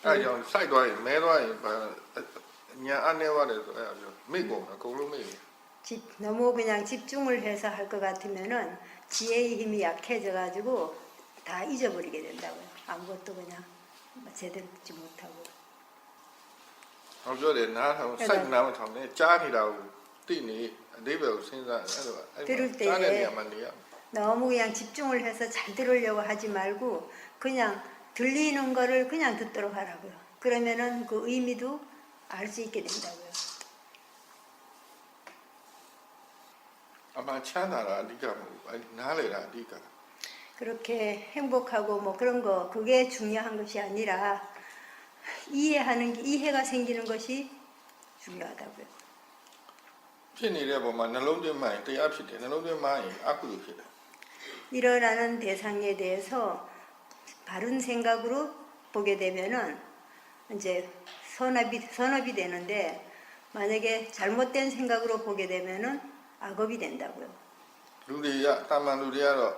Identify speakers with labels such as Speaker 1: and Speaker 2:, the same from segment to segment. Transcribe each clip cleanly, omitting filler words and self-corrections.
Speaker 1: အဲကြောင့်စိုက်သွားရင်မဲသွားရင်ညာအနေပါတယ်ဆိုအဲပြောမိကုန်အကုန်လုံးမိတယ်
Speaker 2: 너무 그냥 집중을 해서 할 것 같으면은 지혜의 힘이 약해져 가지고 다 잊어버리게 된다고요. 아무것도 그냥 제대로 듣지 못하고.
Speaker 1: ဟောပြောတယ်နားထောင်စိုက်နားမထောင်နဲ့ကြားနေတာကိုသိနေအသေးပဲကိုစဉ်းစားအဲ့လိုကြားတဲ့နေရာမှာနေရ
Speaker 2: 너무 그냥 집중을 해서 잘 들으려고 하지 말고 그냥 들리는 거를 그냥 듣도록 하라고요. 그러면은 그 의미도 알 수 있게 된다고요.
Speaker 1: အမှန်ချမ်းသာတာအဓိကမဟုတ်ဘူးနားလေတာအဓိက
Speaker 2: 그렇게 행복하고 뭐 그런 거 그게 중요한 것이 아니라 이해하는 게 이해가 생기는 것이 중요하다고요.
Speaker 1: ဖြစ်နေတဲ့ပုံမှာနှလုံးသွင်းမှရင်တရားဖြစ်တယ်နှလုံးသွင်းမှရင်အကုသိုလ်ဖြစ်တယ်
Speaker 2: 일어나는 대상에 대해서 바른 생각으로 보게 되면은 이제 선업이 되는데 만약에 잘못된 생각으로 보게 되면은 악업이 된다고요.
Speaker 1: လူတွေကတာမန်လူတွေကတော့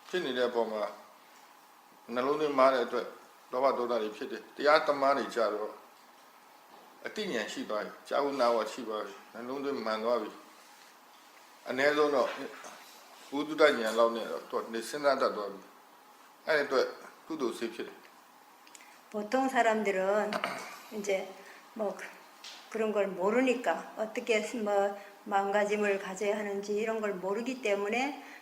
Speaker 1: ဖြစ်နေတဲ့ပုံမှာနှလုံးသွင်းမှတဲ့အတွက်လောဘဒေါသတွေဖြစ်တယ်တရားသမားတွေကြတော့အတိညာဉ်ရှိသွားပြီကြာဦးနာဝရှိသွားပြီနှလုံးသွင်းမှန်သွားပြီအ ਨੇ ဆုံးတော့ဘုဒ္ဓဉာဏ်လောက်နဲ့တော့သူစဉ်းစားတတ်သွားပြီအဲ့ဒီအတွက်ကုသိုလ်စိတ်ဖြစ်တယ်
Speaker 2: 보통 사람들은 이제 뭐 그런 걸 모르니까 어떻게 뭐 마음가짐을 가져야 하는지 이런 걸 모르기 때문에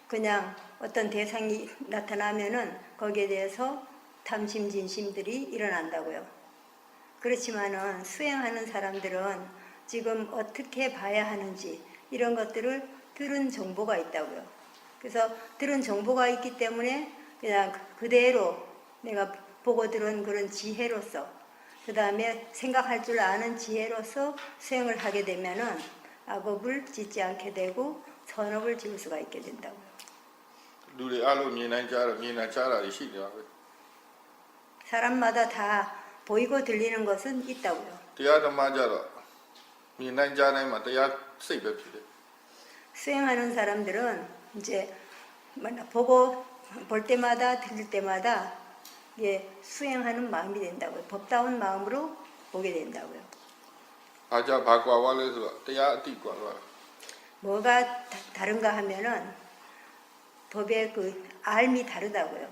Speaker 2: 그냥 어떤 대상이 나타나면은 거기에 대해서 탐심 진심들이 일어난다고요. 그렇지만은 수행하는 사람들은 지금 어떻게 봐야 하는지 이런 것들을 들은 정보가 있다고요. 그래서 들은 정보가 있기 때문에 그냥 그대로 내가 보고 들은 그런 지혜로서 그 다음에 생각할 줄 아는 지혜로서 수행을 하게 되면은 악업을 짓지 않게 되고 선업을 지을 수가 있게 된다고요.
Speaker 1: လူတွေအားလုံးမြင်နိုင်ကြတော့မြင်နိုင်ကြတာရှိတယ်ပဲ
Speaker 2: 사람마다 다 보이고 들리는 것은 있다고요.
Speaker 1: တရားသမားကြတော့မြင်နိုင်ကြတိုင်းမှာတရားစိတ်ပဲဖြစ်တယ်
Speaker 2: 수행하는 사람들은 이제 보고 볼 때마다 들릴 때마다 이게 수행하는 마음이 된다고요. 법다운 마음으로 보게 된다고요.
Speaker 1: ဘာကြဘာကွာသွားလဲဆိုတော့တရားအတိကွာသွားတယ်
Speaker 2: 뭐가 다른가 하면은 법의 그 알미 다르다고요.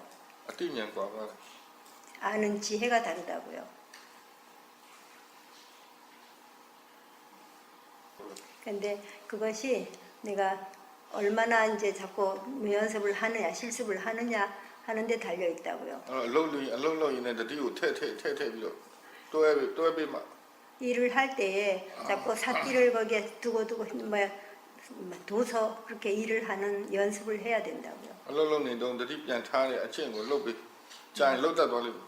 Speaker 1: အတိဉာဏ်ကွာသွားတယ်
Speaker 2: 아는 지혜가 다르다고요. 근데 그것이 내가 얼마나 이제 자꾸 연습을 하느냐, 실습을 하느냐 하는데 달려 있다고요.
Speaker 1: အလုံးလုံးရင်းနဲ့တတိကိုထဲပြီးတော့တွဲပြီးမှ
Speaker 2: 일을 할 때에 자꾸 삿기를 거기에 두고 뭐 둬서 그렇게 일을 하는 연습을 해야 된다고요.
Speaker 1: အလုံးလုံးနေတော့တတိပြန်ထားတဲ့အချင်းကိုလှုပ်ပြီးကြာရင်လှုပ်တတ်သွားလိမ့်မယ်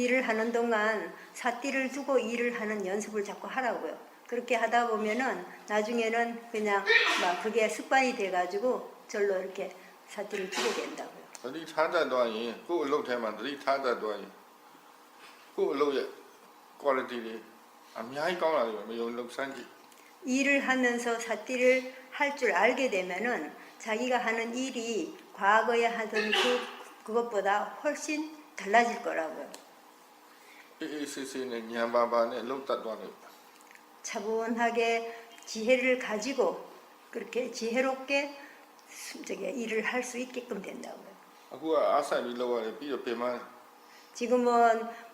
Speaker 2: 일을 하는 동안 삿띠를 두고 일을 하는 연습을 자꾸 하라고요. 그렇게 하다 보면은 나중에는 그냥 막 그게 습관이 돼가지고 절로 이렇게 삿띠를 두게 된다고요.
Speaker 1: တတိထားတတ်သွားရင်ကိုယ့်အလုပ်ထဲမှာတတိထားတတ်သွားရင်ကိုယ့်အလုပ်ရဲ့ quality တွေအများကြီးကောင်းလာတယ်မယုံလုပ်စမ်းကြည့်
Speaker 2: 일을 하면서 삿띠를 할 줄 알게 되면은 자기가 하는 일이 과거에 하던 그것보다 훨씬 달라질 거라고요.
Speaker 1: အေးအေးဆေးဆေးနဲ့ဉာဏ်ပါပါနဲ့လှုပ်တတ်သွားတယ်
Speaker 2: 차분하게 지혜를 가지고 그렇게 지혜롭게 일을 할 수 있게끔 된다고요.
Speaker 1: အခုကအားဆိုင်ပြီးလုပ်ရတယ်ပြီးတော့ပြင်မ
Speaker 2: 지금은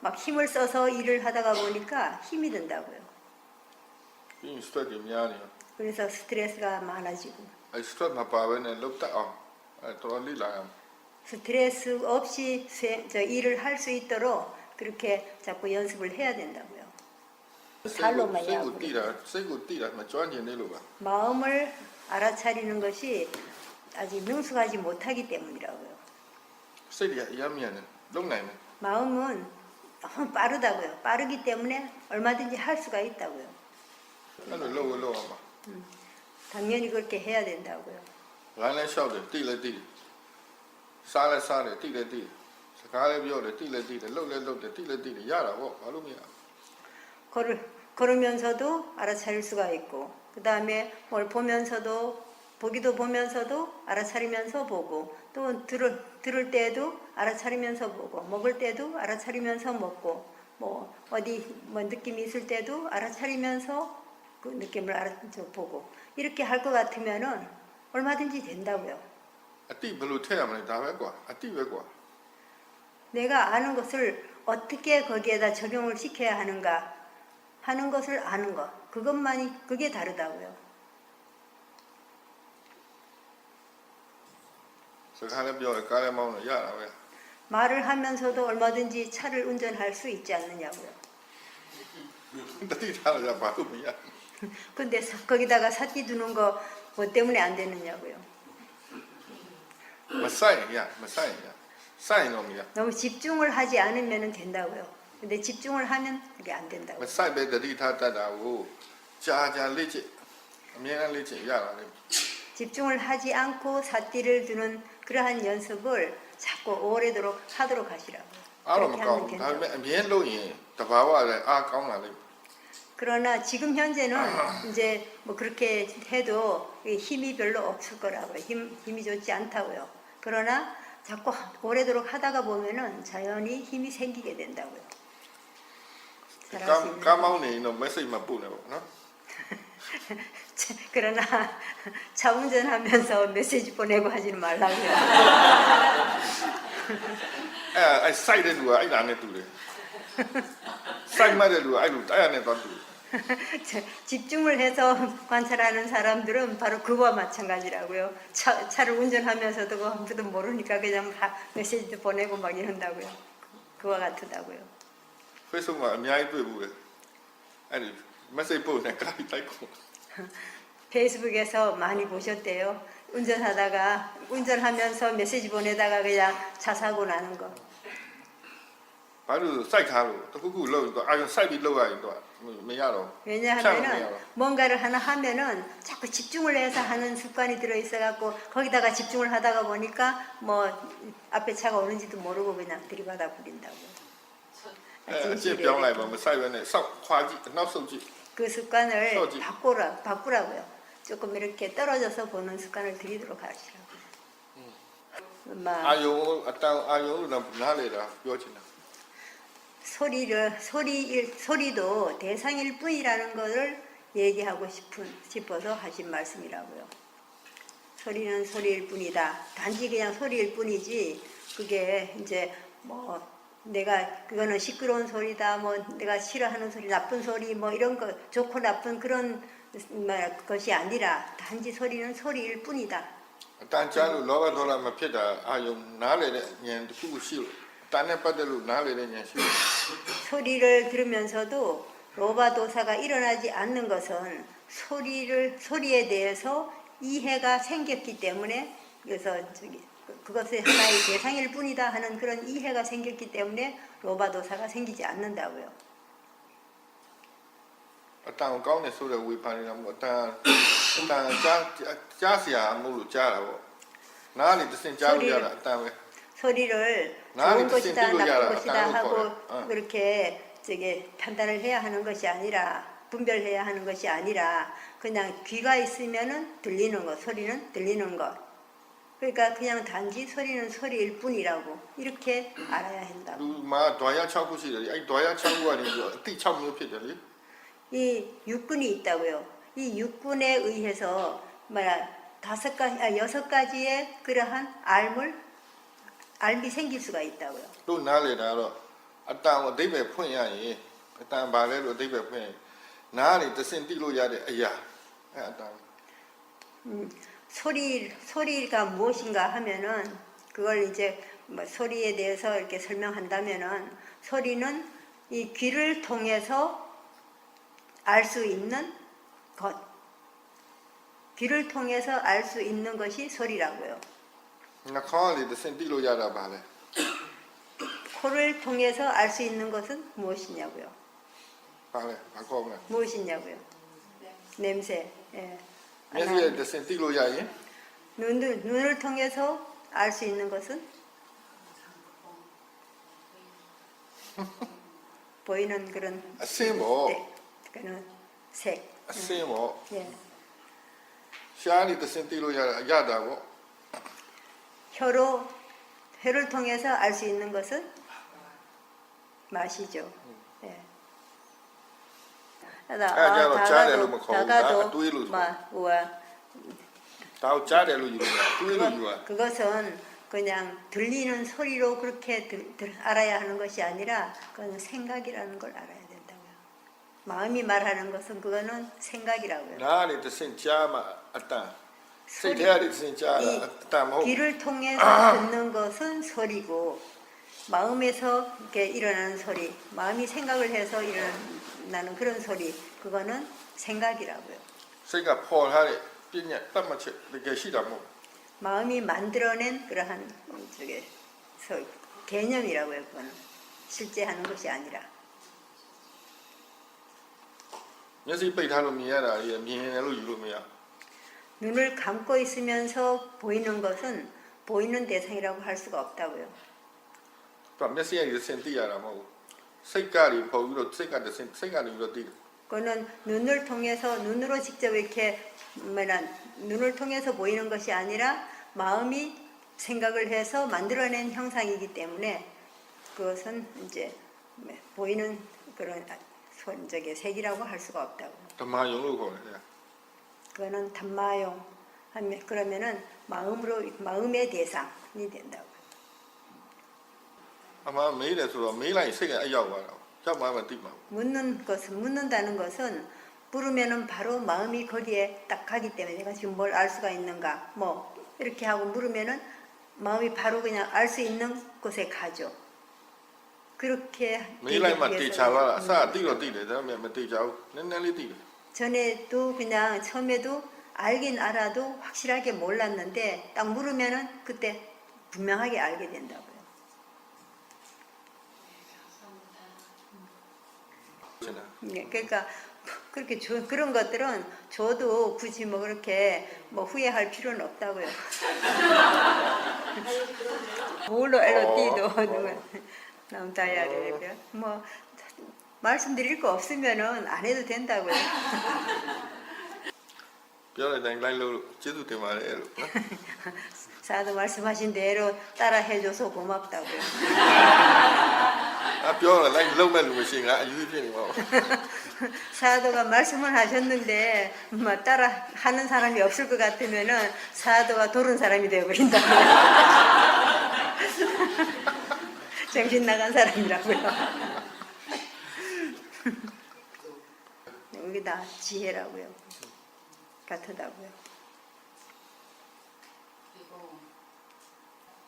Speaker 2: 막 힘을 써서 일을 하다가 보니까 힘이 든다고요.
Speaker 1: ပြီးရင် stress တွေများနေရော
Speaker 2: 그래서 스트레스가 많아지고
Speaker 1: အဲ stress မပါဘဲနဲ့လှုပ်တတ်အောင်အဲတော်တော်လေးလာရအောင်
Speaker 2: 스트레스 없이 일을 할 수 있도록 그렇게 자꾸 연습을 해야 된다고요.
Speaker 1: စိတ်ကိုတိတာမကျွမ်းကျင်နေလို့ပါ
Speaker 2: 마음을 알아차리는 것이 아직 능숙하지 못하기 때문이라고요.
Speaker 1: စိတ်တွေအများမြန်တယ်လုံနိုင်တယ်
Speaker 2: 마음은 너무 빠르다고요. 빠르기 때문에 얼마든지 할 수가 있다고요.
Speaker 1: အဲ့လိုလှုပ်အောင်ပါ
Speaker 2: 당연히 그렇게 해야 된다고요.
Speaker 1: လမ်းလဲလျှောက်တယ်တိလဲတိတယ်စားလဲစားတယ်တိလဲတိတယ်စကားလဲပြောတယ်တိလဲတိတယ်လှုပ်လဲလှုပ်တယ်တိလဲတိတယ်ရတာပေါ့ဘာလို့မရ
Speaker 2: 걸으면서도 알아차릴 수가 있고 그 다음에 뭘 보면서도 보기도 보면서도 알아차리면서 보고 또 들을 때도 알아차리면서 보고 먹을 때도 알아차리면서 먹고 뭐 어디 뭐 느낌이 있을 때도 알아차리면서 그 느낌을 보고 이렇게 할 것 같으면은 얼마든지 된다고요.
Speaker 1: အတိဘယ်လိုထည့်ရမလဲဒါပဲကွာအတိပဲကွာ
Speaker 2: 내가 아는 것을 어떻게 거기에다 적용을 시켜야 하는가 하는 것을 아는 것 그것만이 그게 다르다고요.
Speaker 1: စကားလည်းပြောတယ်ကားလည်းမောင်းတယ်ရတာပဲ
Speaker 2: 말을 하면서도 얼마든지 차를 운전할 수 있지 않느냐고요.
Speaker 1: တတိထားရဘာလို့မရ
Speaker 2: 근데 거기다가 사띠 두는 거 뭐 때문에 안 되느냐고요.
Speaker 1: မဆိုင်ရမဆိုင်ရဆိုင်တော့မရ
Speaker 2: 너무 집중을 하지 않으면 된다고요. 근데 집중을 하면 그게 안
Speaker 1: မ
Speaker 2: 된다고요.
Speaker 1: ဆိုင်ပဲတတိထားတတ်တာကိုကြာကြာလေ့ကျင့်အမြဲတမ်းလေ့ကျင့်ရတာလေ
Speaker 2: 집중을 하지 않고 사띠를 두는 그러한 연습을 자꾸 오래도록 하도록 하시라고요.
Speaker 1: အားတော့မ
Speaker 2: 그렇게
Speaker 1: ကောင်း
Speaker 2: 하면
Speaker 1: ဘူးဒါပေမဲ့
Speaker 2: 된다고요.
Speaker 1: အမြဲလုပ်ရင်တဘာဝလည်းအားကောင်းလာလိမ့်မယ်
Speaker 2: 그러나 지금 현재는 이제 뭐 그렇게 해도 힘이 별로 없을 거라고요. 힘이 좋지 않다고요. 그러나 자꾸 오래도록 하다가 보면은 자연히 힘이 생기게 된다고요. 잘할 수 있는.
Speaker 1: ကားမောင်းနေရင်တော့ message မပို့နဲ့ပေါ့နော်
Speaker 2: 그러나 차 운전하면서 메시지 보내고 하지는 말라고요.
Speaker 1: အဲ့စိုက်တဲ့လူကအဲ့ဒါနဲ့တူတယ်စိုက်မှတဲ့လူကအဲ့လိုတိုက်ရနဲ့တော့တူတယ်
Speaker 2: 집중을 해서 관찰하는 사람들은 바로 그와 마찬가지라고요. 차를 운전하면서도 아무도 모르니까 그냥 다 메시지도 보내고 막 이런다고요. 그와 같다고요.
Speaker 1: Facebook မှာအများကြီးတွေ့ဘူးလေအဲ့ဒီ message ပို့နေကားပြီးတိုက်ကုန်
Speaker 2: 페이스북에서 많이 보셨대요. 운전하면서 메시지 보내다가 그냥 차 사고 나는 거.
Speaker 1: ဘာလို့စိုက်ထားလို့တခုခုလုပ်တော့အာရုံစိုက်ပြီးလုပ်ရရင်တော့မရတော့
Speaker 2: 왜냐하면은 뭔가를 하나 하면은 자꾸 집중을 해서 하는 습관이 들어 있어갖고 거기다가 집중을 하다가 보니까 뭐 앞에 차가 오는지도 모르고 그냥 들이받아 버린다고요.
Speaker 1: အကျင့်ပြောင်းလိုက်ပါမစိုက်ဘဲနဲ့စောက်ခွာကြည့်နောက်ဆုတ်ကြည့်
Speaker 2: 그 습관을
Speaker 1: 써지.
Speaker 2: 바꾸라고요. 조금 이렇게 떨어져서 보는 습관을 들이도록 하시라고요.
Speaker 1: အာယုံအတန်အာယုံလို့နားလေတာပြောချင်တာ
Speaker 2: 소리도 대상일 뿐이라는 것을 얘기하고 싶어서 하신 말씀이라고요. 소리는 소리일 뿐이다. 단지 그냥 소리일 뿐이지 그게 이제 뭐 내가 그거는 시끄러운 소리다. 뭐 내가 싫어하는 소리, 나쁜 소리 뭐 이런 거 좋고 나쁜 그런 것이 아니라 단지 소리는 소리일 뿐이다.
Speaker 1: အတန်ကြားလို့လောဘဒေါသမဖြစ်တာအာယုံနားလေတဲ့ဉာဏ်တစ်ခုရှိလို့အတန်နဲ့ပတ်သက်လို့နားလေတဲ့ဉာဏ်ရှိလို့
Speaker 2: 소리를 들으면서도 로바도사가 일어나지 않는 것은 소리에 대해서 이해가 생겼기 때문에 그래서 그것의 하나의 대상일 뿐이다 하는 그런 이해가 생겼기 때문에 로바도사가 생기지 않는다고요.
Speaker 1: အတန်ကောင်းတယ်ဆိုတဲ့ဝေဖန်နေတာမဟုတ်အတန်ကြားเสียမလို့ကြားတာပေါ့နားလေတစ်စင်ကြားလို့ရတာအတန်ပဲ
Speaker 2: 소리를 좋은 것이다 나쁜 것이다 하고 그렇게 판단을 해야 하는 것이 아니라 분별해야 하는 것이 아니라 그냥 귀가 있으면은 들리는 것 소리는 들리는 것 그러니까 그냥 단지 소리는 소리일 뿐이라고 이렇게 알아야 한다고.
Speaker 1: လူမှာဒွာရ6ခုရှိတယ်အဲ့ဒွာရ6ခုကနေပြီးတော့အတိ6မျိုးဖြစ်တယ်လေ
Speaker 2: 이 육군이 있다고요. 이 육군에 의해서 여섯 가지의 그러한 알미 생길 수가 있다고요.
Speaker 1: တို့နားလေတာတော့အတန်ကိုအဓိပ္ပာယ်ဖွင့်ရရင်အတန်ဘာလဲလို့အဓိပ္ပာယ်ဖွင့်ရင်နားနေတစ်စင်တိလို့ရတဲ့အရာအဲ့အတန်
Speaker 2: 소리가 무엇인가 하면은 그걸 이제 뭐 소리에 대해서 이렇게 설명한다면은 소리는 이 귀를 통해서 알 수 있는 것, 귀를 통해서 알 수 있는 것이 소리라고요.
Speaker 1: နှာခေါင်းလေးတစ်စင်တိလို့ရတာဘာလဲ
Speaker 2: 코를 통해서 알 수 있는 것은 무엇이냐고요.
Speaker 1: ဘာလဲဘာခေါ်မလဲ
Speaker 2: 무엇이냐고요. 냄새. 예.
Speaker 1: မျက်စိရဲ့တစ်စင်တိလို့ရရင်
Speaker 2: 눈을 통해서 알 수 있는 것은 보이는 그런
Speaker 1: အစင်းပေါ့
Speaker 2: 그런 색.
Speaker 1: အစင်းပေါ့
Speaker 2: 예.
Speaker 1: 샤니 뜻은 띠로 야다고.
Speaker 2: 혀를 통해서 알 수 있는 것은 맛이죠. 예.
Speaker 1: 자로 짜래로 뭐 거고
Speaker 2: 다가도
Speaker 1: 뚜이로 다우 짜래로 유야. 뚜이로 유야.
Speaker 2: 그것은 그냥 들리는 소리로 그렇게 알아야 하는 것이 아니라 그건 생각이라는 걸 알아야 된다고요. 마음이 말하는 것은 그거는 생각이라고요.
Speaker 1: 나니 뜻은 짜마 아따. 세대야리 뜻은 짜라 아따 뭐.
Speaker 2: 귀를 통해서 듣는 것은 소리고 마음에서 이렇게 일어나는 소리, 마음이 생각을 해서 일어나는 그런 소리, 그거는 생각이라고요.
Speaker 1: 생각 폴하리 삐냐 땀 맞지 이렇게 시다 뭐.
Speaker 2: 마음이 만들어낸 그러한 개념이라고요. 그거는 실제 하는 것이 아니라.
Speaker 1: မျက်စိပိတ်ထားလို့မြင်ရတာကြီးမြင်တယ်လို့ယူလို့မရ
Speaker 2: 눈을 감고 있으면서 보이는 것은 보이는 대상이라고 할 수가 없다고요.
Speaker 1: သူကမျက်စိရဲ့စင်သိရတာမဟုတ်ဘူးစိတ်ကနေပုံပြီးတော့စိတ်ကတစင်စိတ်ကနေပြီးတော့သိတယ်
Speaker 2: 그거는 눈을 통해서 눈으로 직접 이렇게 눈을 통해서 보이는 것이 아니라 마음이 생각을 해서 만들어낸 형상이기 때문에 그것은 이제 보이는 그런 색이라고 할 수가 없다고.
Speaker 1: ဓမ္မယုံလို့ခေါ်တယ်
Speaker 2: 그거는 담마용 하면 그러면은 마음의 대상이 된다고.
Speaker 1: အမှမေးတယ်ဆိုတော့မေးလိုက်စိတ်ကအရောက်သွားတာရောက်မှမသိမှာ
Speaker 2: 묻는다는 것은 물으면은 바로 마음이 거기에 딱 가기 때문에 내가 지금 뭘 알 수가 있는가 뭐 이렇게 하고 물으면은 마음이 바로 그냥 알 수 있는 곳에 가죠. 그렇게
Speaker 1: မေးလိုက်မှတေချာသွားတာအစအသိတော့သိတယ်ဒါပေမဲ့မတေချာဘူးနည်းနည်းလေးသိတယ်
Speaker 2: 전에도 그냥 처음에도 알긴 알아도 확실하게 몰랐는데 딱 물으면은 그때 분명하게 알게 된다고요. 그러니까 그렇게 그런 것들은 저도 굳이 뭐 그렇게 뭐 후회할 필요는 없다고요. 뭘로 알로띠도 남자야 되고요. 뭐 말씀드릴 거 없으면은 안 해도 된다고요.
Speaker 1: ပြောတဲ့အတိုင်းလိုက်လို့ကျေးဇူးတင်ပါတယ်လို့
Speaker 2: 사도 말씀하신 대로 따라 해줘서 고맙다고요.
Speaker 1: ပြောတော့လိုက်လုံးမဲ့လူမရှိငါအယူဖြစ်နေမှာ
Speaker 2: 사도가 말씀을 하셨는데 뭐 따라 하는 사람이 없을 것 같으면은 사도가 도른 사람이 되어버린다. 정신 나간 사람이라고요. 여기 다 지혜라고요. 같다고요.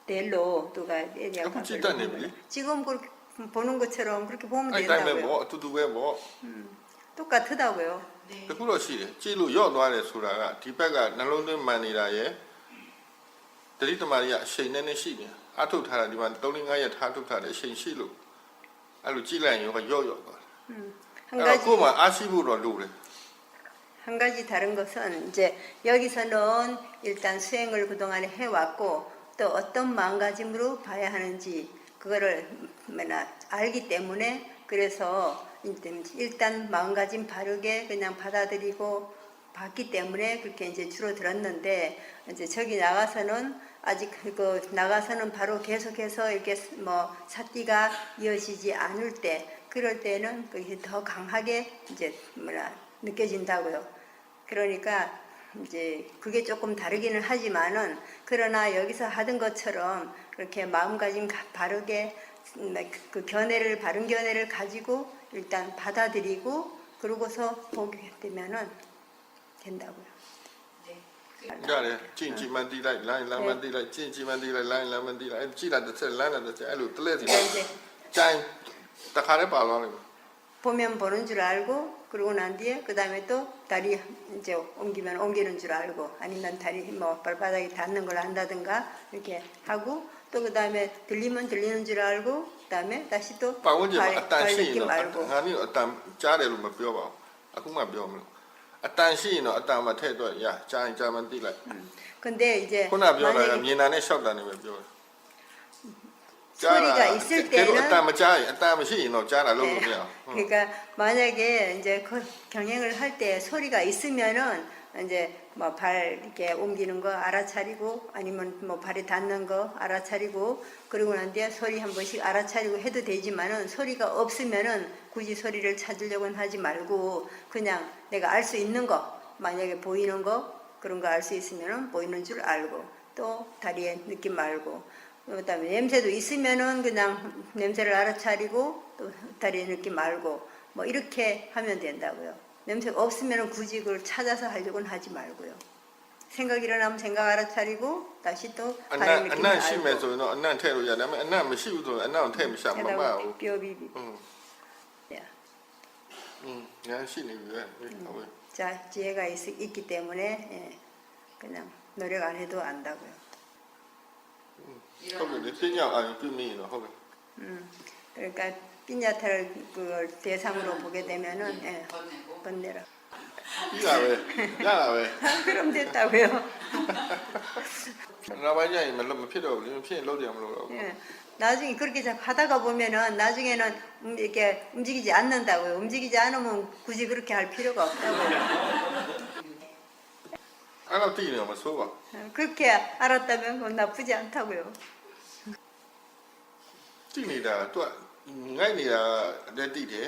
Speaker 2: 내일로 누가 얘기하고 지금 그렇게 보는 것처럼 그렇게 보면
Speaker 1: အဲ့တိုင်းပဲ
Speaker 2: 된다고요.
Speaker 1: ပေါ့အတူတူပဲပေါ့
Speaker 2: 똑같다고요.
Speaker 1: တခုတော့ရှိတယ်ကြည့်လို့ရော့သွားတယ်ဆိုတာကဒီဘက်ကနှလုံးသွင်းမှန်နေတာရဲ့တတိတမာရီကအချိန်နဲ့ရှိနေအထုတ်ထားတာဒီမှာ3-5ရက်ထားထုတ်ထားတယ်အချိန်ရှိလို့အဲ့လိုကြည့်လိုက်ရင်ရော့သွားတယ်
Speaker 2: 한
Speaker 1: အဲ့တော့
Speaker 2: 가지
Speaker 1: ကိုယ်မှအားရှိဖို့တော့လိုတယ်
Speaker 2: 한 가지 다른 것은 이제 여기서는 일단 수행을 그동안에 해왔고 또 어떤 마음가짐으로 봐야 하는지 그거를 알기 때문에 그래서 일단 마음가짐 바르게 그냥 받아들이고 봤기 때문에 그렇게 이제 주로 들었는데 이제 저기 나가서는 아직 그 나가서는 바로 계속해서 이렇게 뭐 사띠가 이어지지 않을 때 그럴 때는 그게 더 강하게 이제 느껴진다고요. 그러니까 이제 그게 조금 다르기는 하지만은 그러나 여기서 하던 것처럼 그렇게 마음가짐 바르게 그 바른 견해를 가지고 일단 받아들이고 그러고서 보게 되면은 된다고요.
Speaker 1: ရတယ်ကြင်ကြည်မှန်တိလိုက်လိုင်းလမ်းမှန်တိလိုက်ကြင်ကြည်မှန်တိလိုက်လိုင်းလမ်းမှန်တိလိုက်ကြည့်လာတစ်ချက်လမ်းလာတစ်ချက်အဲ့လိုတလဲစီကြိုင်တခါနဲ့ပါသွားလိမ့်မယ်
Speaker 2: 보면 보는 줄 알고 그러고 난 뒤에 그 다음에 또 다리 이제 옮기면 옮기는 줄 알고 아니면 다리 뭐 발바닥에 닿는 걸 한다든가 이렇게 하고 또 그 다음에 들리면 들리는 줄 알고 그 다음에 다시 또
Speaker 1: ပတ်ဝန်းကျင်မှာအတန်
Speaker 2: 발
Speaker 1: ရှိရင်
Speaker 2: 느낌
Speaker 1: တော့
Speaker 2: 알고
Speaker 1: ငါနည်းအတန်ကြားတယ်လို့မပြောပါဘူးအခုမှပြောမလို့အတန်ရှိရင်တော့အတန်မထည့်တော့ရကြားရင်ကြားမှသိလိုက်
Speaker 2: 근데 이제
Speaker 1: ခုနပြောတာကမြင်တာနဲ့ရှောက်တာနဲ့ပဲပြောတယ်
Speaker 2: 소리가 있을
Speaker 1: ကဲတော့
Speaker 2: 때는
Speaker 1: အတန်မကြားရင်အတန်မရှိရင်တော့ကြားတာလို့မရဘူး
Speaker 2: 그러니까 만약에 이제 그 경영을 할 때 소리가 있으면은 이제 뭐 발 이렇게 옮기는 거 알아차리고 아니면 뭐 발이 닿는 거 알아차리고 그러고 난 뒤에 소리 한 번씩 알아차리고 해도 되지만은 소리가 없으면은 굳이 소리를 찾으려고는 하지 말고 그냥 내가 알 수 있는 거 만약에 보이는 거 그런 거 알 수 있으면은 보이는 줄 알고 또 다리에 느낌 알고 그다음에 냄새도 있으면은 그냥 냄새를 알아차리고 또 다리에 느낌 알고 뭐 이렇게 하면 된다고요. 냄새가 없으면 굳이 그걸 찾아서 하려고는 하지 말고요. 생각 일어나면 생각 알아차리고 다시 또 다른 느낌을
Speaker 1: 안난 심해
Speaker 2: 알고.
Speaker 1: ဆိုရင်တော့အနံ့ထည့်လို့ရတယ်ဒါပေမဲ့အနံ့မရှိဘူးဆိုရင်အနံ့ကိုထည့်မရှာမမဘူး
Speaker 2: 뼈 비비.
Speaker 1: ညာရှိနေပြီပဲဟုတ်ပြီ
Speaker 2: 자 지혜가 있기 때문에 예, 그냥 노력 안 해도 안다고요.
Speaker 1: ဟုတ်တယ်လေပညာအာရုံပြုမိရင်တော့ဟုတ်တယ်
Speaker 2: 그러니까 핀야타를 그걸 대상으로 보게 되면은 예, 번내라.
Speaker 1: ပြီးတာပဲရတာပဲ
Speaker 2: 그럼 됐다고요.
Speaker 1: နောက်ပိုင်းကျရင်မဖြစ်တော့ဘူးလေဖြစ်ရင်လုပ်တယ်မလို့တော့
Speaker 2: 예. 나중에 그렇게 자꾸 하다가 보면은 나중에는 이렇게 움직이지 않는다고요. 움직이지 않으면 굳이 그렇게 할 필요가 없다고요.
Speaker 1: အဲ့တော့သိနေတော့မဆိုးပါ
Speaker 2: 그렇게 알았다면 그건 나쁘지 않다고요.
Speaker 1: သိနေတာသူကငိုက်နေတာလည်းသိတယ်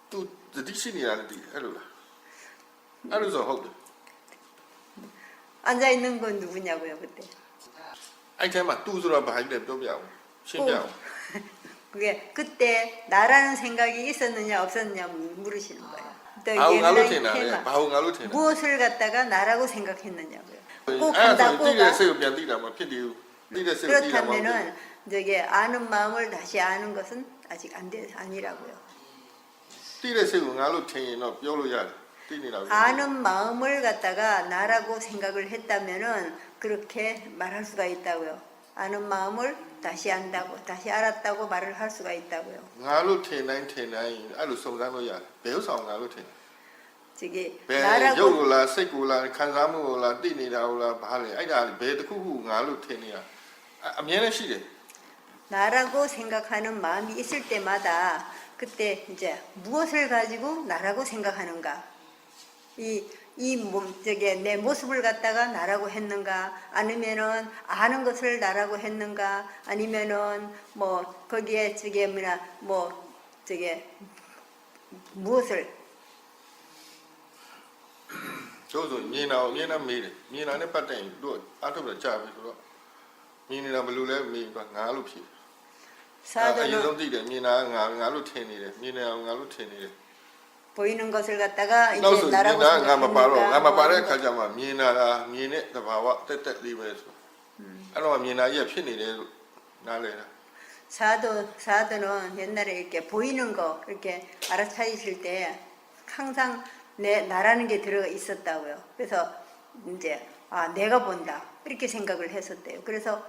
Speaker 1: သူသတိရှိနေတာလည်းသိတယ်အဲ့လိုလားအဲ့လိုဆိုဟုတ်တယ်
Speaker 2: 앉아 있는 건 누구냐고요, 그때.
Speaker 1: အဲ့ထဲမှာသူဆိုတာဘာကြီးလဲပြောပြအောင်ရှင်းပြအောင်
Speaker 2: 그게 그때 나라는 생각이 있었느냐 없었느냐 물으시는 거예요. 또
Speaker 1: ဘာလို့ငါလို့ထင်
Speaker 2: 옛날
Speaker 1: တာလဲ
Speaker 2: 테마.
Speaker 1: ဘာလို့ငါလို့ထင်တာ
Speaker 2: 무엇을 갖다가 나라고 생각했느냐고요. 꼭
Speaker 1: အဲ့ဒါဆို
Speaker 2: 한다,
Speaker 1: သိတဲ့
Speaker 2: 꼭
Speaker 1: စိတ်ကိုပြန်သိတာမဖြစ်သေးဘူးသိတဲ့စိတ်ကိုသိတာမဟုတ်ဘူး
Speaker 2: 그렇다면은 저게 아는 마음을 다시 아는 것은 아직 아니라고요.
Speaker 1: သိတဲ့စိတ်ကိုငါလို့ထင်ရင်တော့ပြောလို့ရတယ်သိနေတာပဲ
Speaker 2: 아는 마음을 갖다가 나라고 생각을 했다면은 그렇게 말할 수가 있다고요. 아는 마음을 다시 안다고, 다시 알았다고 말을 할 수가 있다고요.
Speaker 1: ငါလို့ထင်တိုင်းအဲ့လိုစုံစမ်းလို့ရတယ်ဘယ်ဥစ္စာကိုငါလို့ထင်
Speaker 2: 저기
Speaker 1: ဘယ်ရုပ်
Speaker 2: 나라고
Speaker 1: ကိုလားစိတ်ကိုလားခံစားမှုကိုလားသိနေတာကိုလားဘာလဲအဲ့ဒါဘယ်တစ်ခုခုငါလို့ထင်နေတာအမြဲတမ်းရှိတယ်
Speaker 2: 나라고 생각하는 마음이 있을 때마다 그때 이제 무엇을 가지고 나라고 생각하는가? 저게 내 모습을 갖다가 나라고 했는가? 아니면은 아는 것을 나라고 했는가? 아니면은 뭐 거기에 저게 뭐냐 뭐 저게 무엇을
Speaker 1: ကျိုးဆိုမြင်တာကိုအမြဲတမ်းမေးတယ်မြင်တာနဲ့ပတ်သက်ရင်သူအထုတ်တော့ကြာပြီဆိုတော့မြင်နေတာဘယ်လိုလဲမေးရင်ငါလို့ဖြစ်အရင်
Speaker 2: 사도는
Speaker 1: ဆုံးသိတယ်မြင်တာငါလို့ထင်နေတယ်မြင်နေတာငါလို့ထင်နေတယ်
Speaker 2: 보이는 것을 갖다가
Speaker 1: နောက်
Speaker 2: 이제
Speaker 1: ဆို
Speaker 2: 나라고
Speaker 1: ငါမပါတော့ငါမပါတဲ့
Speaker 2: 생각했는가?
Speaker 1: ခါကျမှမြင်တာမြင်တဲ့သဘာဝတက်တက်လေးပဲဆိုအဲ့တော့မြင်တာကြီးဖြစ်နေတယ်လို့နားလဲတာ
Speaker 2: 사도는 옛날에 이렇게 보이는 거 이렇게 알아차리실 때 항상 나라는 게 들어가 있었다고요. 그래서 이제 내가 본다 이렇게 생각을 했었대요. 그래서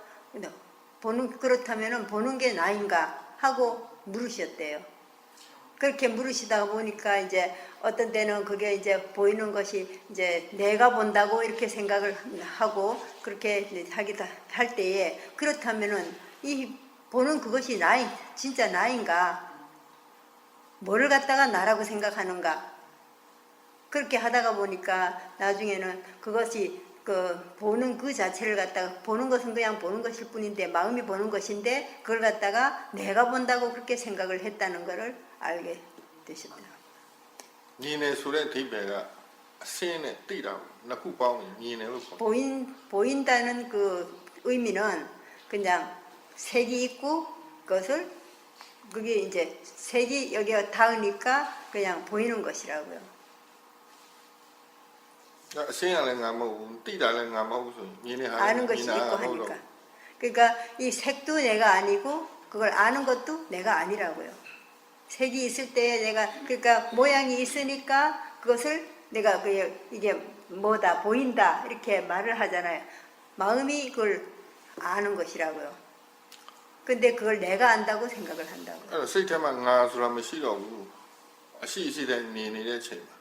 Speaker 2: 그렇다면은 보는 게 나인가 하고 물으셨대요. 그렇게 물으시다 보니까 이제 어떤 때는 그게 이제 보이는 것이 이제 내가 본다고 이렇게 생각을 하고 그렇게 하기도 할 때에 그렇다면은 이 보는 그것이 진짜 나인가? 뭐를 갖다가 나라고 생각하는가? 그렇게 하다가 보니까 나중에는 그것이 그 보는 그 자체를 갖다가 보는 것은 그냥 보는 것일 뿐인데 마음이 보는 것인데 그걸 갖다가 내가 본다고 그렇게 생각을 했다는 것을 알게 되셨다.
Speaker 1: မြင်နေဆိုတဲ့အဓိပ္ပာယ်ကအစင်းနဲ့သိတာနှစ်ခုပေါင်းရင်မြင်တယ်လို့ခေါ်တယ်
Speaker 2: 보인다는 그 의미는 그냥 색이 있고 그것을 그게 이제 색이 여기가 닿으니까 그냥 보이는 것이라고요.
Speaker 1: အစင်းကလည်းငါမဟုတ်ဘူးသိတာလည်းငါမဟုတ်ဘူးဆိုရင်မြင်နေဟာ
Speaker 2: 아는 것이 있고 하니까. 그러니까 이 색도 내가 아니고 그걸 아는 것도 내가 아니라고요. 색이 있을 때 내가 그러니까 모양이 있으니까 그것을 내가 이게 뭐다 보인다 이렇게 말을 하잖아요. 마음이 그걸 아는 것이라고요. 근데 그걸 내가 안다고 생각을 한다고.
Speaker 1: အဲ့တော့စိတ်ထဲမှာငါဆိုတာမရှိတော့ဘူးအရှိရှိတဲ့မြင်နေတဲ့အချိန်မှာ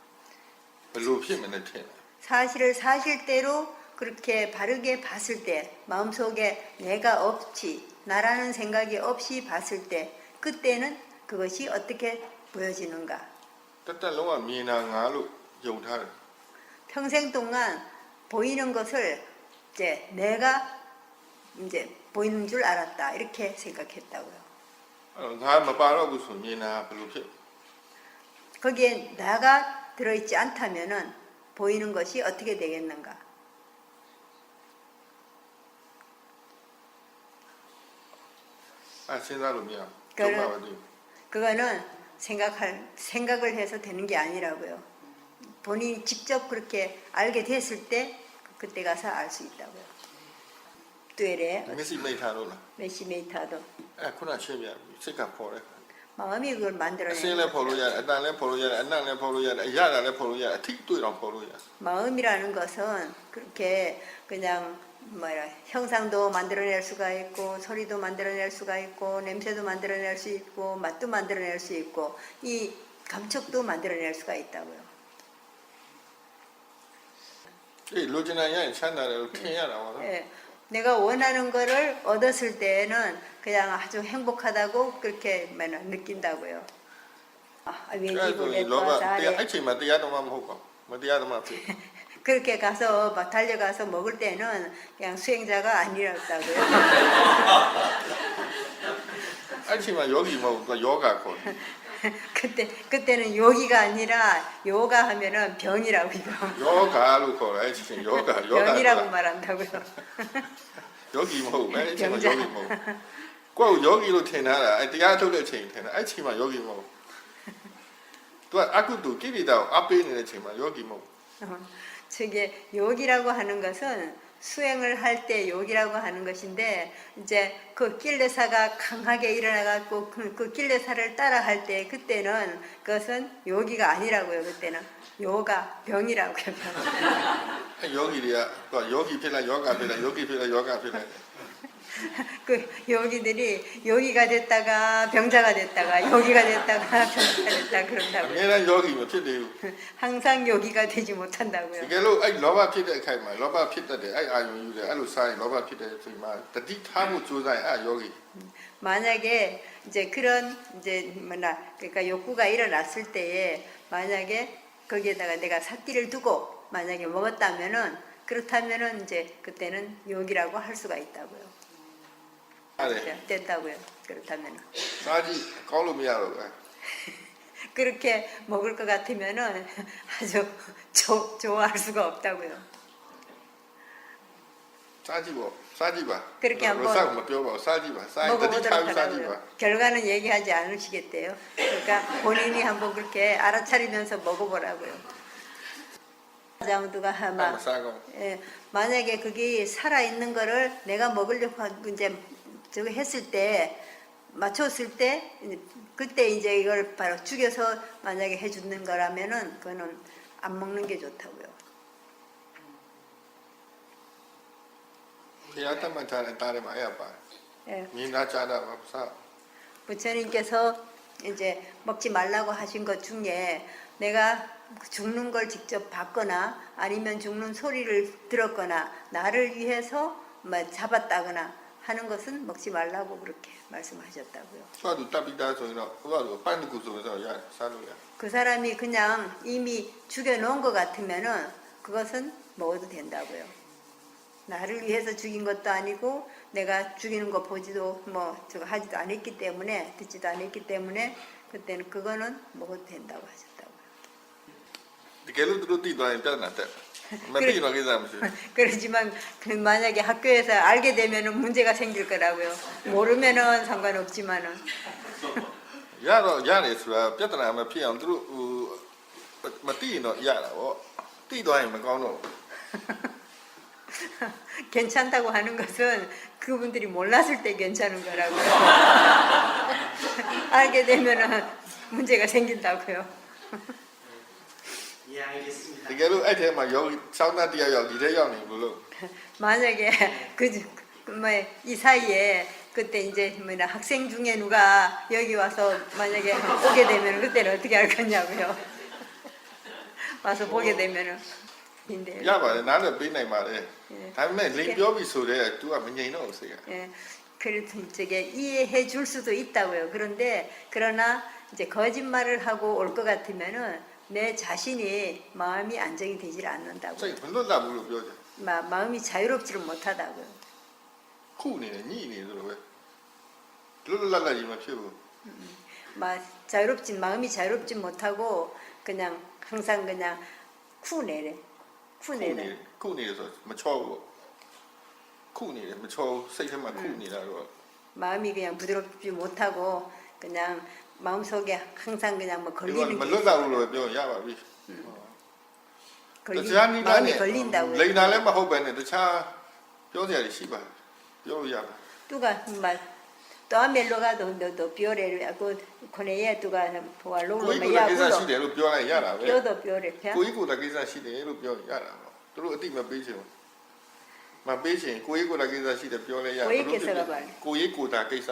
Speaker 1: ဘယ်လိုဖြစ်မလဲထင်တယ်
Speaker 2: 사실을 사실대로 그렇게 바르게 봤을 때 마음속에 내가 없이 나라는 생각이 없이 봤을 때 그때는 그것이 어떻게 보여지는가
Speaker 1: တက်တက်လုံးကမြင်တာငါလို့ယုံထားတယ်
Speaker 2: 평생 동안 보이는 것을 이제 내가 이제 보이는 줄 알았다 이렇게 생각했다고요.
Speaker 1: ငါမပါတော့ဘူးဆိုမြင်တာဘယ်လိုဖြစ်
Speaker 2: 거기에 나가 들어있지 않다면은 보이는 것이 어떻게 되겠는가?
Speaker 1: စဉ်းစားလို့မရ
Speaker 2: 그거는
Speaker 1: ဘူး
Speaker 2: 그거는 생각을 해서 되는 게 아니라고요. 본인이 직접 그렇게 알게 됐을 때 그때 가서 알 수 있다고요. 뚜에레
Speaker 1: မျက်စိမိတ်ထားလို့လား
Speaker 2: 메시메이타도
Speaker 1: ခုနရှင်းပြပြီစိတ်ကပေါ်တယ်
Speaker 2: 마음이 그걸
Speaker 1: အစင်း
Speaker 2: 만들어내는
Speaker 1: လည်းဖော်လို့ရတယ်အတန်လည်းဖော်လို့ရတယ်အနံ့လည်းဖော်လို့ရတယ်အရသာလည်းဖော်လို့ရတယ်အထိတွေ့တော့ဖော်လို့ရတယ်
Speaker 2: 마음이라는 것은 그렇게 그냥 뭐라 형상도 만들어낼 수가 있고 소리도 만들어낼 수가 있고 냄새도 만들어낼 수 있고 맛도 만들어낼 수 있고 이 감촉도 만들어낼 수가 있다고요.
Speaker 1: အေးလိုချင်တာရရင်ချမ်းသာတယ်လို့ထင်ရတာပါနော်
Speaker 2: 예, 내가 원하는 거를 얻었을 때에는 그냥 아주 행복하다고 그렇게 느낀다고요. 아,
Speaker 1: အဲ့
Speaker 2: 왠지
Speaker 1: ဆိုရင်
Speaker 2: 그래
Speaker 1: လောဘ
Speaker 2: 또
Speaker 1: တရားအဲ့ချိန်မှာတရားတော်မှမဟုတ်ပါဘူးမတရားတော်မှဖြစ်
Speaker 2: 그렇게 가서 막 달려가서 먹을 때는 그냥 수행자가 아니었다고요.
Speaker 1: အဲ့ချိန်မှာယောဂီမဟုတ်ဘူးသူကယောဂခေါ်တယ်
Speaker 2: 그때는 요기가 아니라 요가 하면은 병이라고요.
Speaker 1: ယောဂလို့ခေါ်တယ်အဲ့ချိန်ယောဂ
Speaker 2: 병이라고 말한다고요.
Speaker 1: ယောဂီမဟုတ်ဘူးအဲ့ချိန်မှာယောဂီမဟုတ်ဘူးကိုယ့်ကိုယောဂီလို့ထင်ထားတာအဲ့တရားထုတ်တဲ့ချိန်ထင်တာအဲ့ချိန်မှာယောဂီမဟုတ်ဘူးသူကအကုသိုလ်ကိလေသာကိုအပေးနေတဲ့ချိန်မှာယောဂီမဟုတ်ဘူး
Speaker 2: 저게 욕이라고 하는 것은 수행을 할 때 욕이라고 하는 것인데 이제 그 kil레사가 강하게 일어나갖고 그 kil레사를 따라 할 때 그때는 그것은 욕이가 아니라고요. 그때는 요가 병이라고요. 병.
Speaker 1: အဲ့ယောဂီတွေကသူကယောဂီဖြစ်လိုက်ယောဂဖြစ်လိုက်ယောဂီဖြစ်လိုက်ယောဂဖြစ်လိုက်
Speaker 2: 그 요기들이 요기가 됐다가 병자가 됐다가 요기가 됐다가 병자가 됐다
Speaker 1: အ
Speaker 2: 그런다고요.
Speaker 1: များအားယောဂီမဖြစ်သေးဘူး
Speaker 2: 항상 요기가 되지
Speaker 1: တ
Speaker 2: 못한다고요.
Speaker 1: ကယ်လို့အဲ့လောဘဖြစ်တဲ့အခိုက်မှာလောဘဖြစ်တတ်တယ်အဲ့အာယုံယူတယ်အဲ့လိုစားရင်လောဘဖြစ်တဲ့အချိန်မှာတတိထားမှုကြိုးစားရင်အဲ့ယောဂီ
Speaker 2: 만약에 이제 그런 이제 뭐나 그러니까 욕구가 일어났을 때에 만약에 거기에다가 내가 삿기를 두고 만약에 먹었다면은 그렇다면은 이제 그때는 욕이라고 할 수가 있다고요.
Speaker 1: အဲ့ဒါ
Speaker 2: 된다고요. 그렇다면은
Speaker 1: စားကြည့်ကောင်းလို့မရတော့ဘူး
Speaker 2: 그렇게 먹을 것 같으면은 아주 좋아할 수가 없다고요.
Speaker 1: စားကြည့်ပေါ့စားကြည့်ပါ
Speaker 2: 그렇게 한번
Speaker 1: စားမပြောပါဘူးစားကြည့်ပါစားရင်တတိထား
Speaker 2: 먹어보도록
Speaker 1: ပြီးစားကြည့်ပါ
Speaker 2: 하라고요. 결과는 얘기하지 않으시겠대요. 그러니까 본인이 한번 그렇게 알아차리면서 먹어보라고요. 자무두가
Speaker 1: အဲ့မ
Speaker 2: 아마
Speaker 1: စားကောင်း
Speaker 2: 예, 만약에 그게 살아 있는 거를 내가 먹으려고 이제 저거 했을 때 맞췄을 때 그때 이제 이걸 바로 죽여서 만약에 해주는 거라면은 그거는 안 먹는 게 좋다고요.
Speaker 1: ဘုရားတတ်မှတ်ထားတဲ့တားထဲမှာအဲ့ရပါတယ်
Speaker 2: 예,
Speaker 1: မြင်သားကြားတာပါစား
Speaker 2: 부처님께서 이제 먹지 말라고 하신 것 중에 내가 죽는 걸 직접 봤거나 아니면 죽는 소리를 들었거나 나를 위해서 뭐 잡았다거나 하는 것은 먹지 말라고 그렇게 말씀하셨다고요.
Speaker 1: သူကသူတပ်ပြီးသားဆိုရင်တော့သူကသူပန်းတကူဆိုရင်တော့ရတယ်စားလို့ရတယ်
Speaker 2: 그 사람이 그냥 이미 죽여놓은 것 같으면은 그것은 먹어도 된다고요. 나를 위해서 죽인 것도 아니고 내가 죽이는 거 보지도 뭐 저거 하지도 않았기 때문에 듣지도 않았기 때문에 그때는 그거는 먹어도 된다고 하셨다고요.
Speaker 1: တကယ်လို့သူတို့သိသွားရင်ပြဿနာတက်မသိတော့ကိစ္စမရှိဘူး
Speaker 2: 그렇지만 그 만약에 학교에서 알게 되면은 문제가 생길 거라고요. 모르면은 상관없지만은
Speaker 1: ရတော့ရတယ်ဆိုတာပြဿနာမဖြစ်အောင်သူတို့မသိရင်တော့ရတာပေါ့သိသွားရင်မကောင်းတော့ဘူး
Speaker 2: 괜찮다고 하는 것은 그분들이 몰랐을 때 괜찮은 거라고요. 알게 되면은 문제가 생긴다고요.
Speaker 3: 예, 알겠습니다.
Speaker 1: တကယ်လို့အဲ့ထဲမှာယောဂီစောင်းသားတရားရောက်ဒီထဲရောက်နေဘူးလို့
Speaker 2: 만약에 이 사이에 그때 이제 뭐냐 학생 중에 누가 여기 와서 만약에 오게 되면 그때는 어떻게 할 거냐고요. 와서 보게 되면은 인데
Speaker 1: ရပါတယ်နားလည်းပေးနိုင်ပါတယ်
Speaker 2: 예.
Speaker 1: ဒါပေမဲ့လိန်ပြောပြီဆိုတော့ तू ကမငြိမ်တော့ဘူးစိတ်က
Speaker 2: 예, 그래도 저게 이해해 줄 수도 있다고요. 그런데 그러나 이제 거짓말을 하고 올 것 같으면은 내 자신이 마음이 안정이 되질 않는다고.
Speaker 1: စိတ်မလွတ်လပ်ဘူးလို့ပြောကြ
Speaker 2: 마음이 자유롭지를 못하다고요.
Speaker 1: ခုနေတယ်ညှိနေသလိုပဲလွတ်လွတ်လပ်လပ်ကြီးမဖြစ်ဘူး
Speaker 2: 마음이 자유롭지 못하고 그냥 항상 그냥 쿠내래.
Speaker 1: ခုနေတယ်ဆိုမချောဘူးခုနေတယ်မချောဘူးစိတ်ထဲမှာခုနေတာတော့
Speaker 2: 마음이 그냥 부드럽지 못하고 그냥 마음속에 항상 그냥 뭐
Speaker 1: ဒီက
Speaker 2: 걸리는
Speaker 1: မ
Speaker 2: 게
Speaker 1: လွတ်လပ်ဘူးလို့ပဲပြောရင်ရပါပြီ
Speaker 2: 걸리,
Speaker 1: တခြားနိဒာ
Speaker 2: 마음이
Speaker 1: နဲ့
Speaker 2: 걸린다고요.
Speaker 1: လိန်တာလည်းမဟုတ်ပဲနဲ့တခြားပြောစရာတွေရှိပါတယ်ပြောလို့ရပါ
Speaker 2: 누가 말 또아멜로가 너 뼈래를 하고 코네에 누가 보아
Speaker 1: ကို
Speaker 2: 롱로
Speaker 1: ကြီးကိုယ်ကိစ္စရှိ
Speaker 2: 마야고
Speaker 1: တယ်လို့ပြောလိုက်ရတာပဲ
Speaker 2: 뼈도 뼈래 펴
Speaker 1: ကိုကြီးကိုယ်ကိစ္စရှိတယ်လို့ပြောရတာပေါ့သူတို့အတိမပေးချင်ဘူးမပေးချင်ကိုကြီးကိုယ်ကိစ္စရှိတယ်ပြောလိုက်ရ
Speaker 2: ကိုကြီးကိစ္စကပါလေ
Speaker 1: ကိုကြီးကိုယ်တာကိစ္စ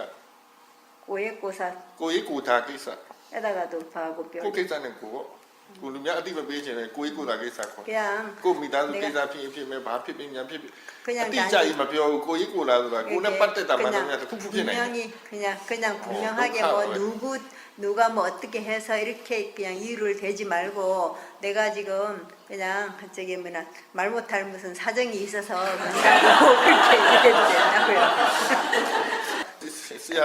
Speaker 2: 고에 고사
Speaker 1: ကိုကြီးကိုယ်တာကိစ္စ
Speaker 2: 에다가도 파고 뼈
Speaker 1: ကိုကိစ္စနဲ့ကိုကိုလူများအတိမပေးချင်တယ်ကိုကြီးကိုယ်တာကိစ္စခေါ်
Speaker 2: 그냥
Speaker 1: ကိုမိသားစုကိစ္စဖြစ်ဖြစ်မဲ့ဘာဖြစ်ဖြစ်ညာဖြစ်ဖြစ်
Speaker 2: 그냥
Speaker 1: အတိအကျကြီးမပြောဘူးကိုကြီးကိုယ်လာဆိုတာကိုနဲ့ပတ်သက်တာမှလည်းတစ်ခုခုဖြစ်နေတယ်
Speaker 2: 분명히 그냥 분명하게 뭐 누가 뭐 어떻게 해서 이렇게 그냥 이유를 대지 말고 내가 지금 그냥 저기 뭐냐 말 못할 무슨 사정이 있어서 그런다고 그렇게 얘기해도 된다고요.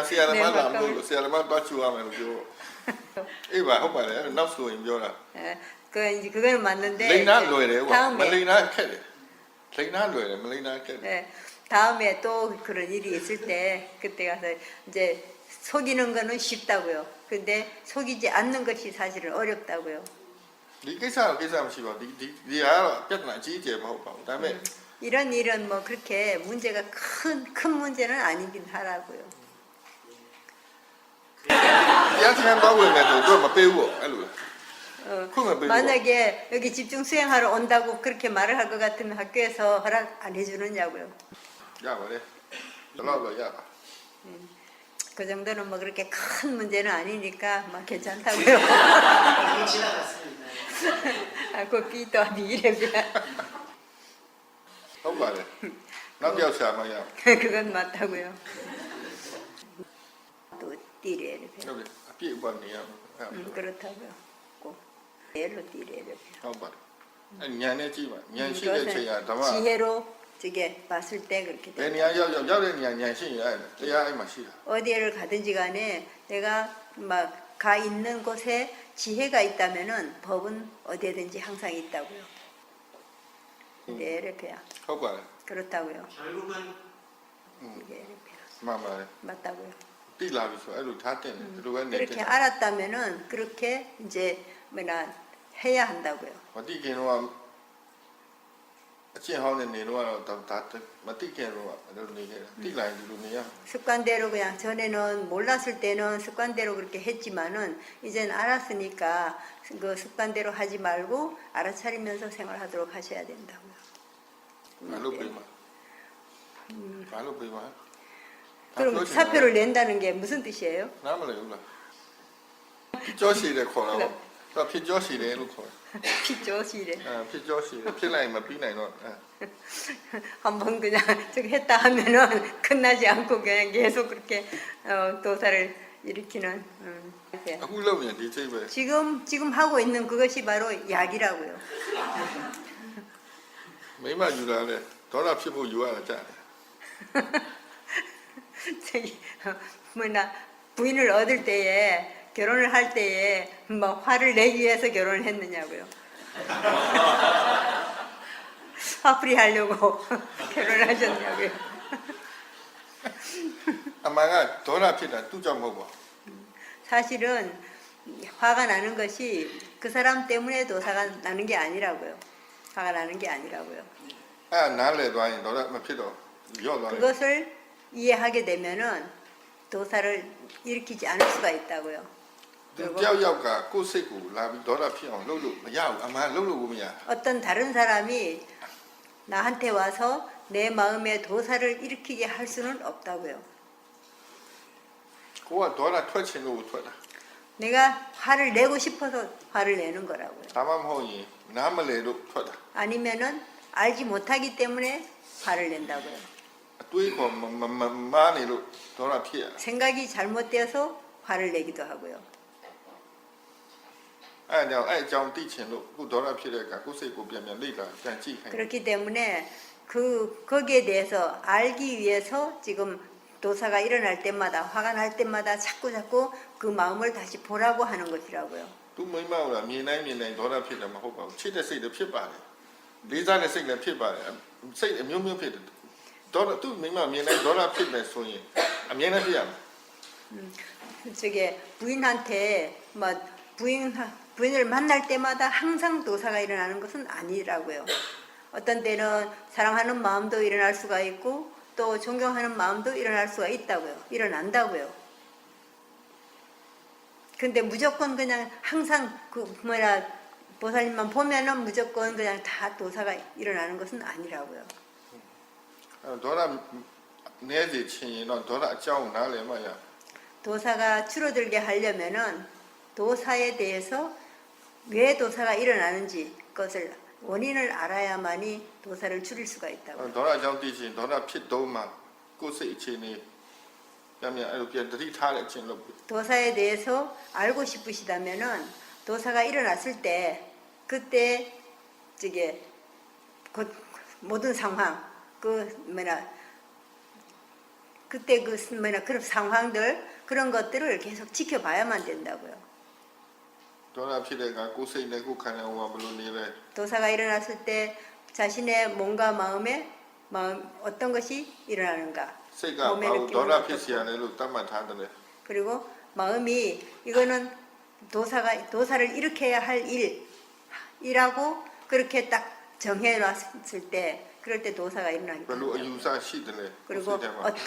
Speaker 1: ဆရာလည်းမလာမလို့ဆရာလည်းမတော့ချူရမယ်လို့ပြောအေးပါဟုတ်ပါတယ်အဲ့နောက်ဆိုရင်ပြောတာ
Speaker 2: 그 이제 그건 맞는데
Speaker 1: လိန်နာလွယ်တယ်ကွာမလိ
Speaker 2: 다음에
Speaker 1: န်နာခက်တယ်လိန်နာလွယ်တယ်မလိန်နာခက်တယ်
Speaker 2: 네, 다음에 또 그런 일이 있을 때 그때 가서 이제 속이는 거는 쉽다고요. 근데 속이지 않는 것이 사실은 어렵다고요.
Speaker 1: ဒီကိစ္စတော့ကိစ္စမရှိပါဘူးဒီကတော့ပြဿနာအကြီးအကျယ်မဟုတ်ပါဘူးဒါပေမဲ့
Speaker 2: 이런 일은 뭐 그렇게 문제가 큰 문제는 아니긴 하라고요.
Speaker 1: တရားစခန်းတော့ဝင်မယ်ဆိုတော့မပေးဘူးအဲ့လို 그러면 뭐
Speaker 2: 만약에 여기 집중 수행하러 온다고 그렇게 말을 할 것 같으면 학교에서 허락 안 해주느냐고요.
Speaker 1: ရပါတယ်တော့ရပါ
Speaker 2: 그 정도는 뭐 그렇게 큰 문제는 아니니까 막 괜찮다고요.
Speaker 3: 이미 지나갔습니다.
Speaker 2: 아, 그 B도 미래비야.
Speaker 1: ဟုတ်ပါတယ်နောက်ပြောက်ဆရာမရ
Speaker 2: 그건 맞다고요. 또 띠래를
Speaker 1: ဟုတ်တယ်အပြည့်အဝနေရမှာ
Speaker 2: 그렇다고요. 꼭 얘로 띠래를
Speaker 1: ဟုတ်ပါတယ်အဲ့ညံနဲ့ကြည့်ပါညံရှိတဲ့အချိန်ကဓမ္မ
Speaker 2: 지혜로 저게 봤을 때 그렇게
Speaker 1: ဘယ်
Speaker 2: 돼요.
Speaker 1: နေရာရောက်တဲ့နေရာညံရှိရင်အဲ့တရားအဲ့မှာရှိတာ
Speaker 2: 어디를 가든지 간에 내가 막 가 있는 곳에 지혜가 있다면은 법은 어디에든지 항상 있다고요. 네, 레페야.
Speaker 1: ဟုတ်ပါတယ်
Speaker 2: 그렇다고요.
Speaker 3: 결국은
Speaker 2: 이게 레페야.
Speaker 1: မှန်ပါတယ်
Speaker 2: 맞다고요.
Speaker 1: တိလာပြီဆိုအဲ့လိုထားတင်တယ်ဒီလိုပဲနေတယ်
Speaker 2: 그렇게 알았다면은 그렇게 이제 뭐나 해야 한다고요.
Speaker 1: မတိခင်တော့အချင်းဟောင်းနေနေတော့ဒါမတိခင်တော့အဲ့လိုနေခဲ့တာတိလာရင်ဒီလိုနေရ
Speaker 2: 습관대로 그냥 전에는 몰랐을 때는 습관대로 그렇게 했지만은 이제는 알았으니까 그 습관대로 하지 말고 알아차리면서 생활하도록 하셔야 된다고요.
Speaker 1: ဘာလို့ပြေးမှာဘာလို့ပြေးမှာ
Speaker 2: 그럼 사표를 낸다는 게 무슨 뜻이에요?
Speaker 1: နားမလည်ဘူးလားကြောရှိတယ်ခေါ်တာပေါ့ဖြစ်ကြောရှိတယ်လို့ခေါ်တယ်
Speaker 2: 피조시래.
Speaker 1: ဖြစ်ကြောရှိတယ်ဖြစ်လိုက်ရင်မပြီးနိုင်တော့
Speaker 2: 한번 그냥 저기 했다 하면은 끝나지 않고 그냥 계속 그렇게 도사를 일으키는.
Speaker 1: အခုလုပ်ရင်ဒီစိတ်ပဲ
Speaker 2: 지금 하고 있는 그것이 바로 약이라고요.
Speaker 1: မိမယူလာတယ်ဒေါသဖြစ်ဖို့ယူရတာကြာတယ်
Speaker 2: 저기 뭐나 부인을 얻을 때에 결혼을 할 때에 뭐 화를 내기 위해서 결혼을 했느냐고요. 화풀이 하려고 결혼을 하셨냐고요.
Speaker 1: အမှန်ကဒေါသဖြစ်တာသူ့ကြောင့်မဟုတ်ပါ
Speaker 2: 사실은 화가 나는 것이 그 사람 때문에 도사가 나는 게 아니라고요. 화가 나는 게 아니라고요.
Speaker 1: အဲ့နားလည်သွားရင်ဒေါသမဖြစ်တော့ရော့သွားတယ်
Speaker 2: 그것을 이해하게 되면은 도사를 일으키지 않을 수가 있다고요.
Speaker 1: သူတယောက်ယောက်ကကိုယ်စိတ်ကိုလာပြီးဒေါသဖြစ်အောင်လုပ်လို့မရဘူးအမှန်လုပ်လို့မရ
Speaker 2: 어떤 다른 사람이 나한테 와서 내 마음에 도사를 일으키게 할 수는 없다고요.
Speaker 1: ကိုကဒေါသထွက်ချင်လို့ထွက်တာ
Speaker 2: 내가 화를 내고 싶어서 화를 내는 거라고요.
Speaker 1: ဒါမှမဟုတ်ရင်နားမလည်လို့ထွက်တာ
Speaker 2: 아니면은 알지 못하기 때문에 화를 낸다고요.
Speaker 1: အတွေးခေါ်မားနေလို့ဒေါသဖြစ်ရ
Speaker 2: 생각이 잘못되어서 화를 내기도 하고요.
Speaker 1: အဲ့ဒါကြောင့်အဲ့အကြောင်းသိချင်လို့အခုဒေါသဖြစ်တဲ့အခါကိုယ်စိတ်ကိုပြန်လေ့လာပြန်ကြည့်ခိုင်း
Speaker 2: 그렇기 때문에 거기에 대해서 알기 위해서 지금 도사가 일어날 때마다 화가 날 때마다 자꾸 그 마음을 다시 보라고 하는 것이라고요.
Speaker 1: သူမိမကမြင်တိုင်းဒေါသဖြစ်တယ်မဟုတ်ပါဘူးချစ်တဲ့စိတ်လည်းဖြစ်ပါတယ်လေးစားတဲ့စိတ်လည်းဖြစ်ပါတယ်စိတ်အမျိုးမျိုးဖြစ်တယ်ဒေါသသူမိမမြင်တိုင်းဒေါသဖြစ်မယ်ဆိုရင်အမြင်နဲ့ဖြစ်ရမယ်
Speaker 2: 저게 부인한테 뭐 부인을 만날 때마다 항상 도사가 일어나는 것은 아니라고요. 어떤 때는 사랑하는 마음도 일어날 수가 있고 또 존경하는 마음도 일어날 수가 있다고요. 일어난다고요. 근데 무조건 그냥 항상 보살님만 보면은 무조건 그냥 다 도사가 일어나는 것은 아니라고요.
Speaker 1: ဒေါသနည်းစေချင်ရင်တော့ဒေါသအကြောင်းနားလည်မှရ
Speaker 2: 도사가 줄어들게 하려면은 도사에 대해서 왜 도사가 일어나는지 그것을 원인을 알아야만이 도사를 줄일 수가 있다고.
Speaker 1: ဒေါသအကြောင်းသိချင်ဒေါသဖြစ်တော့မှကိုယ်စိတ်အခြေအနေပြန်အဲ့လိုပြန်တတိထားတဲ့အချင်းလို့
Speaker 2: 도사에 대해서 알고 싶으시다면은 도사가 일어났을 때 그때 저게 모든 상황 그때 그런 상황들 그런 것들을 계속 지켜봐야만 된다고요.
Speaker 1: ဒေါသဖြစ်တဲ့အခါကိုယ်စိတ်နဲ့ကိုယ်ခန္ဓာကိုယ်ကဘယ်လိုနေလဲ
Speaker 2: 도사가 일어났을 때 자신의 몸과 마음 어떤 것이 일어나는가
Speaker 1: စိတ်ကဘာလို့ဒေါသဖြစ်เสียလဲလို့သတ်မှတ်ထားတယ်
Speaker 2: 그리고 마음이 이거는 도사를 일으켜야 할 일이라고 그렇게 딱 정해 놨을 때 그럴 때 도사가 일어나기
Speaker 1: ဘယ်လိုအယူဆရှိတယ်လဲ
Speaker 2: 그리고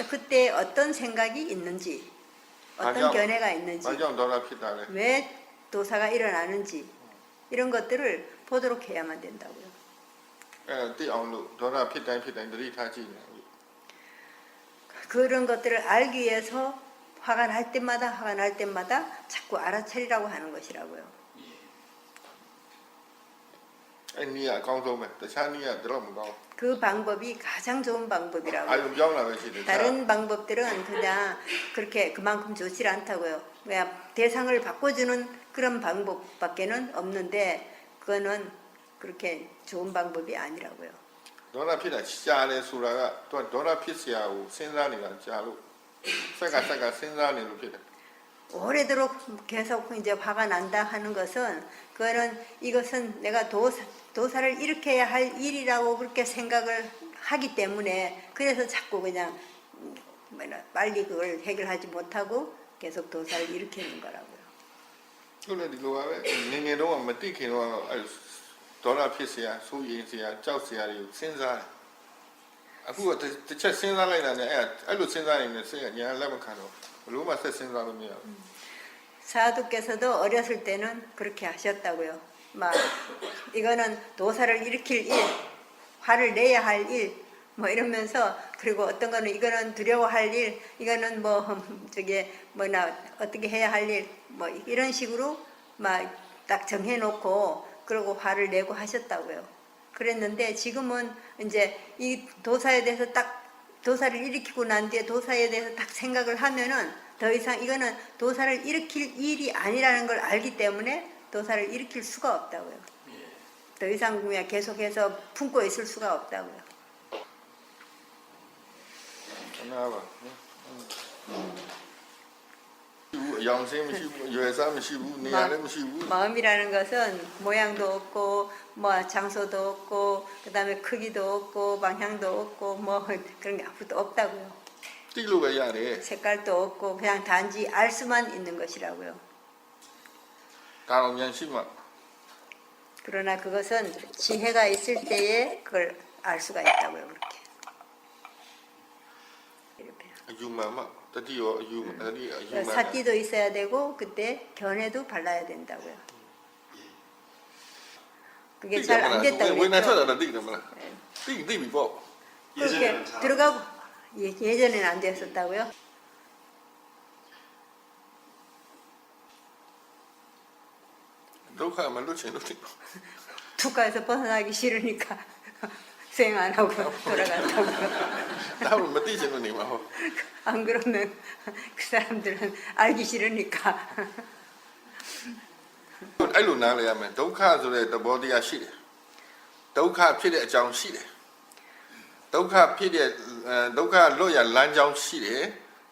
Speaker 2: 그때 어떤 생각이 있는지 어떤 견해가 있는지
Speaker 1: ဘာကြောင့်ဒေါသဖြစ်တာလဲ
Speaker 2: 왜 도사가 일어나는지 이런 것들을 보도록 해야만 된다고요.
Speaker 1: အဲ့သိအောင်လို့ဒေါသဖြစ်တိုင်းတတိထားကြည့်နေ
Speaker 2: 그런 것들을 알기 위해서 화가 날 때마다 자꾸 알아차리라고 하는 것이라고요.
Speaker 1: အဲ့နည်းကအကောင်းဆုံးပဲတခြားနည်းကတော့မကောင်း
Speaker 2: 그 방법이 가장 좋은 방법이라고요.
Speaker 1: အာယုံပြောင်းလာပဲရှိတယ်
Speaker 2: 다른 방법들은 그냥 그렇게 그만큼 좋지 않다고요. 그냥 대상을 바꿔주는 그런 방법밖에는 없는데 그거는 그렇게 좋은 방법이 아니라고요.
Speaker 1: ဒေါသဖြစ်တာရှားတယ်ဆိုတာကသူကဒေါသဖြစ်เสียကိုစဉ်းစားနေတာကြာလို့စက်ကစဉ်းစားနေလို့ဖြစ်တယ်
Speaker 2: 오래도록 계속 이제 화가 난다 하는 것은 이것은 내가 도사를 일으켜야 할 일이라고 그렇게 생각을 하기 때문에 그래서 자꾸 그냥 빨리 그걸 해결하지 못하고 계속 도사를 일으키는 거라고요.
Speaker 1: ဟုတ်တယ်ဒီလိုပါပဲငယ်တော့မသိခင်တော့အဲ့ဒေါသဖြစ်เสียဆိုရင်เสียကြောက်เสียတွေကိုစဉ်းစားတယ်အခုကတစ်ချက်စဉ်းစားလိုက်တာနဲ့အဲ့လိုစဉ်းစားနေတယ်စိတ်ကညာလက်မခံတော့ဘလို့မှဆက်စဉ်းစားလို့မရဘူး
Speaker 2: 사두께서도 어렸을 때는 그렇게 하셨다고요. 막 이거는 도사를 일으킬 일, 화를 내야 할 일, 뭐 이러면서 그리고 어떤 거는 이거는 두려워할 일, 이거는 뭐 어떻게 해야 할 일, 뭐 이런 식으로 막 딱 정해놓고 그리고 화를 내고 하셨다고요. 그랬는데 지금은 이제 이 도사에 대해서 딱 도사를 일으키고 난 뒤에 도사에 대해서 딱 생각을 하면은 더 이상 이거는 도사를 일으킬 일이 아니라는 걸 알기 때문에 도사를 일으킬 수가 없다고요. 더 이상 그냥 계속해서 품고 있을 수가 없다고요.
Speaker 1: နာပါအယောင်စင်းမရှိဘူးရွယ်စားမရှိဘူးနေရာလည်းမရှိဘူး
Speaker 2: 마음이라는 것은 모양도 없고 뭐 장소도 없고 그다음에 크기도 없고 방향도 없고 뭐 그런 게 아무것도 없다고요.
Speaker 1: သိလို့ပဲရတယ်
Speaker 2: 색깔도 없고 그냥 단지 알 수만 있는 것이라고요.
Speaker 1: ကာအောင်ဉာဏ်ရှိမှ
Speaker 2: 그러나 그것은 지혜가 있을 때에 그걸 알 수가 있다고요. 그렇게. 이렇게.
Speaker 1: အယူမှန်မှတတိရောအယူမှန်
Speaker 2: 사띠도 있어야 되고 그때 견해도 발라야 된다고요. 그게 잘 안 됐다고
Speaker 1: ဝင်နေထွက်
Speaker 2: 그랬죠.
Speaker 1: တာသိတယ်မလားသိပြီပေါ့
Speaker 2: 그렇게
Speaker 3: 예전에는 잘
Speaker 2: 들어가고 예전에는 안 됐었다고요.
Speaker 1: 독하 안 루친 루친
Speaker 2: 두가에서 벗어나기 싫으니까 수행 안 하고 돌아간다고요.
Speaker 1: 나는 못 뛰지는 니 뭐.
Speaker 2: 안 그러면 그 사람들은 알기 싫으니까
Speaker 1: အဲ့လိုနားလည်ရမယ်ဒုက္ခဆိုတဲ့သဘောတရားရှိတယ်ဒုက္ခဖြစ်တဲ့အကြောင်းရှိတယ်ဒုက္ခဖြစ်တဲ့ဒုက္ခလွတ်ရလမ်းကြောင်းရှိတယ်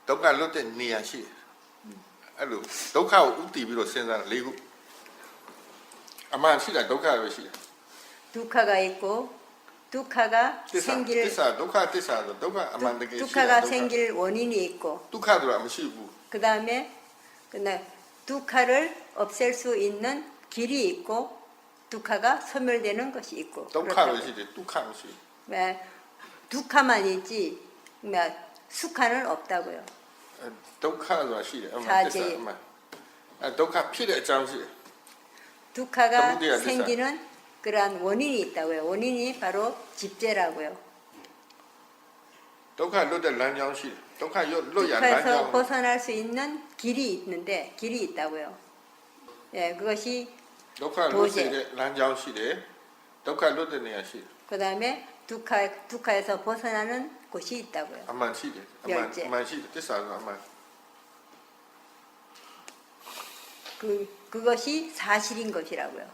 Speaker 1: ဒုက္ခလွတ်တဲ့နေရာရှိတယ်အဲ့လိုဒုက္ခကိုဥတည်ပြီးတော့စဉ်းစားတာ၄ခုအမှန်ရှိတာဒုက္ခပဲရှိတယ်
Speaker 2: 두카가 있고 두카가
Speaker 1: သစ္စာ
Speaker 2: 생길
Speaker 1: သစ္စာဒုက္ခသစ္စာဆိုဒုက္ခအမှန်တကယ်ရှိတာ
Speaker 2: 두카가 생길 원인이 있고
Speaker 1: ဒုက္ခဆိုတာမရှိဘူး
Speaker 2: 그 다음에 두카를 없앨 수 있는 길이 있고 두카가 소멸되는 것이 있고
Speaker 1: ဒုက္ခပဲ
Speaker 2: 그렇다고요.
Speaker 1: ရှိတယ်ဒုက္ခမရှိဘူး
Speaker 2: 왜 두카만 있지 왜 수카는 없다고요.
Speaker 1: ဒုက္ခဆိုတာရှိတယ်အမှန်သစ္စာအမှန်အဲဒုက္ခဖြစ်တဲ့အကြောင်းရှိတယ်
Speaker 2: 두카가
Speaker 1: 더문제가
Speaker 2: 생기는 그러한 원인이 있다고요. 원인이 바로 집재라고요.
Speaker 1: ဒုက္ခလွတ်တဲ့လမ်းကြောင်းရှိတယ်ဒုက္ခလွတ်ရလမ်းကြော
Speaker 2: 두카에서
Speaker 1: င်း
Speaker 2: 벗어날 수 있는 길이 있는데 길이 있다고요. 예, 그것이
Speaker 1: ဒုက္ခလွတ်စေတဲ့လမ်းကြောင်းရှိတယ်ဒုက္ခလွတ်တဲ့နေရာရှိတယ်
Speaker 2: 그 다음에 두카에서 벗어나는 곳이 있다고요.
Speaker 1: အမှန်ရှိတယ်အမှန်အမှန်ရှိတယ်သစ္စာဆိုတာအမှန်
Speaker 2: 그것이 사실인 것이라고요.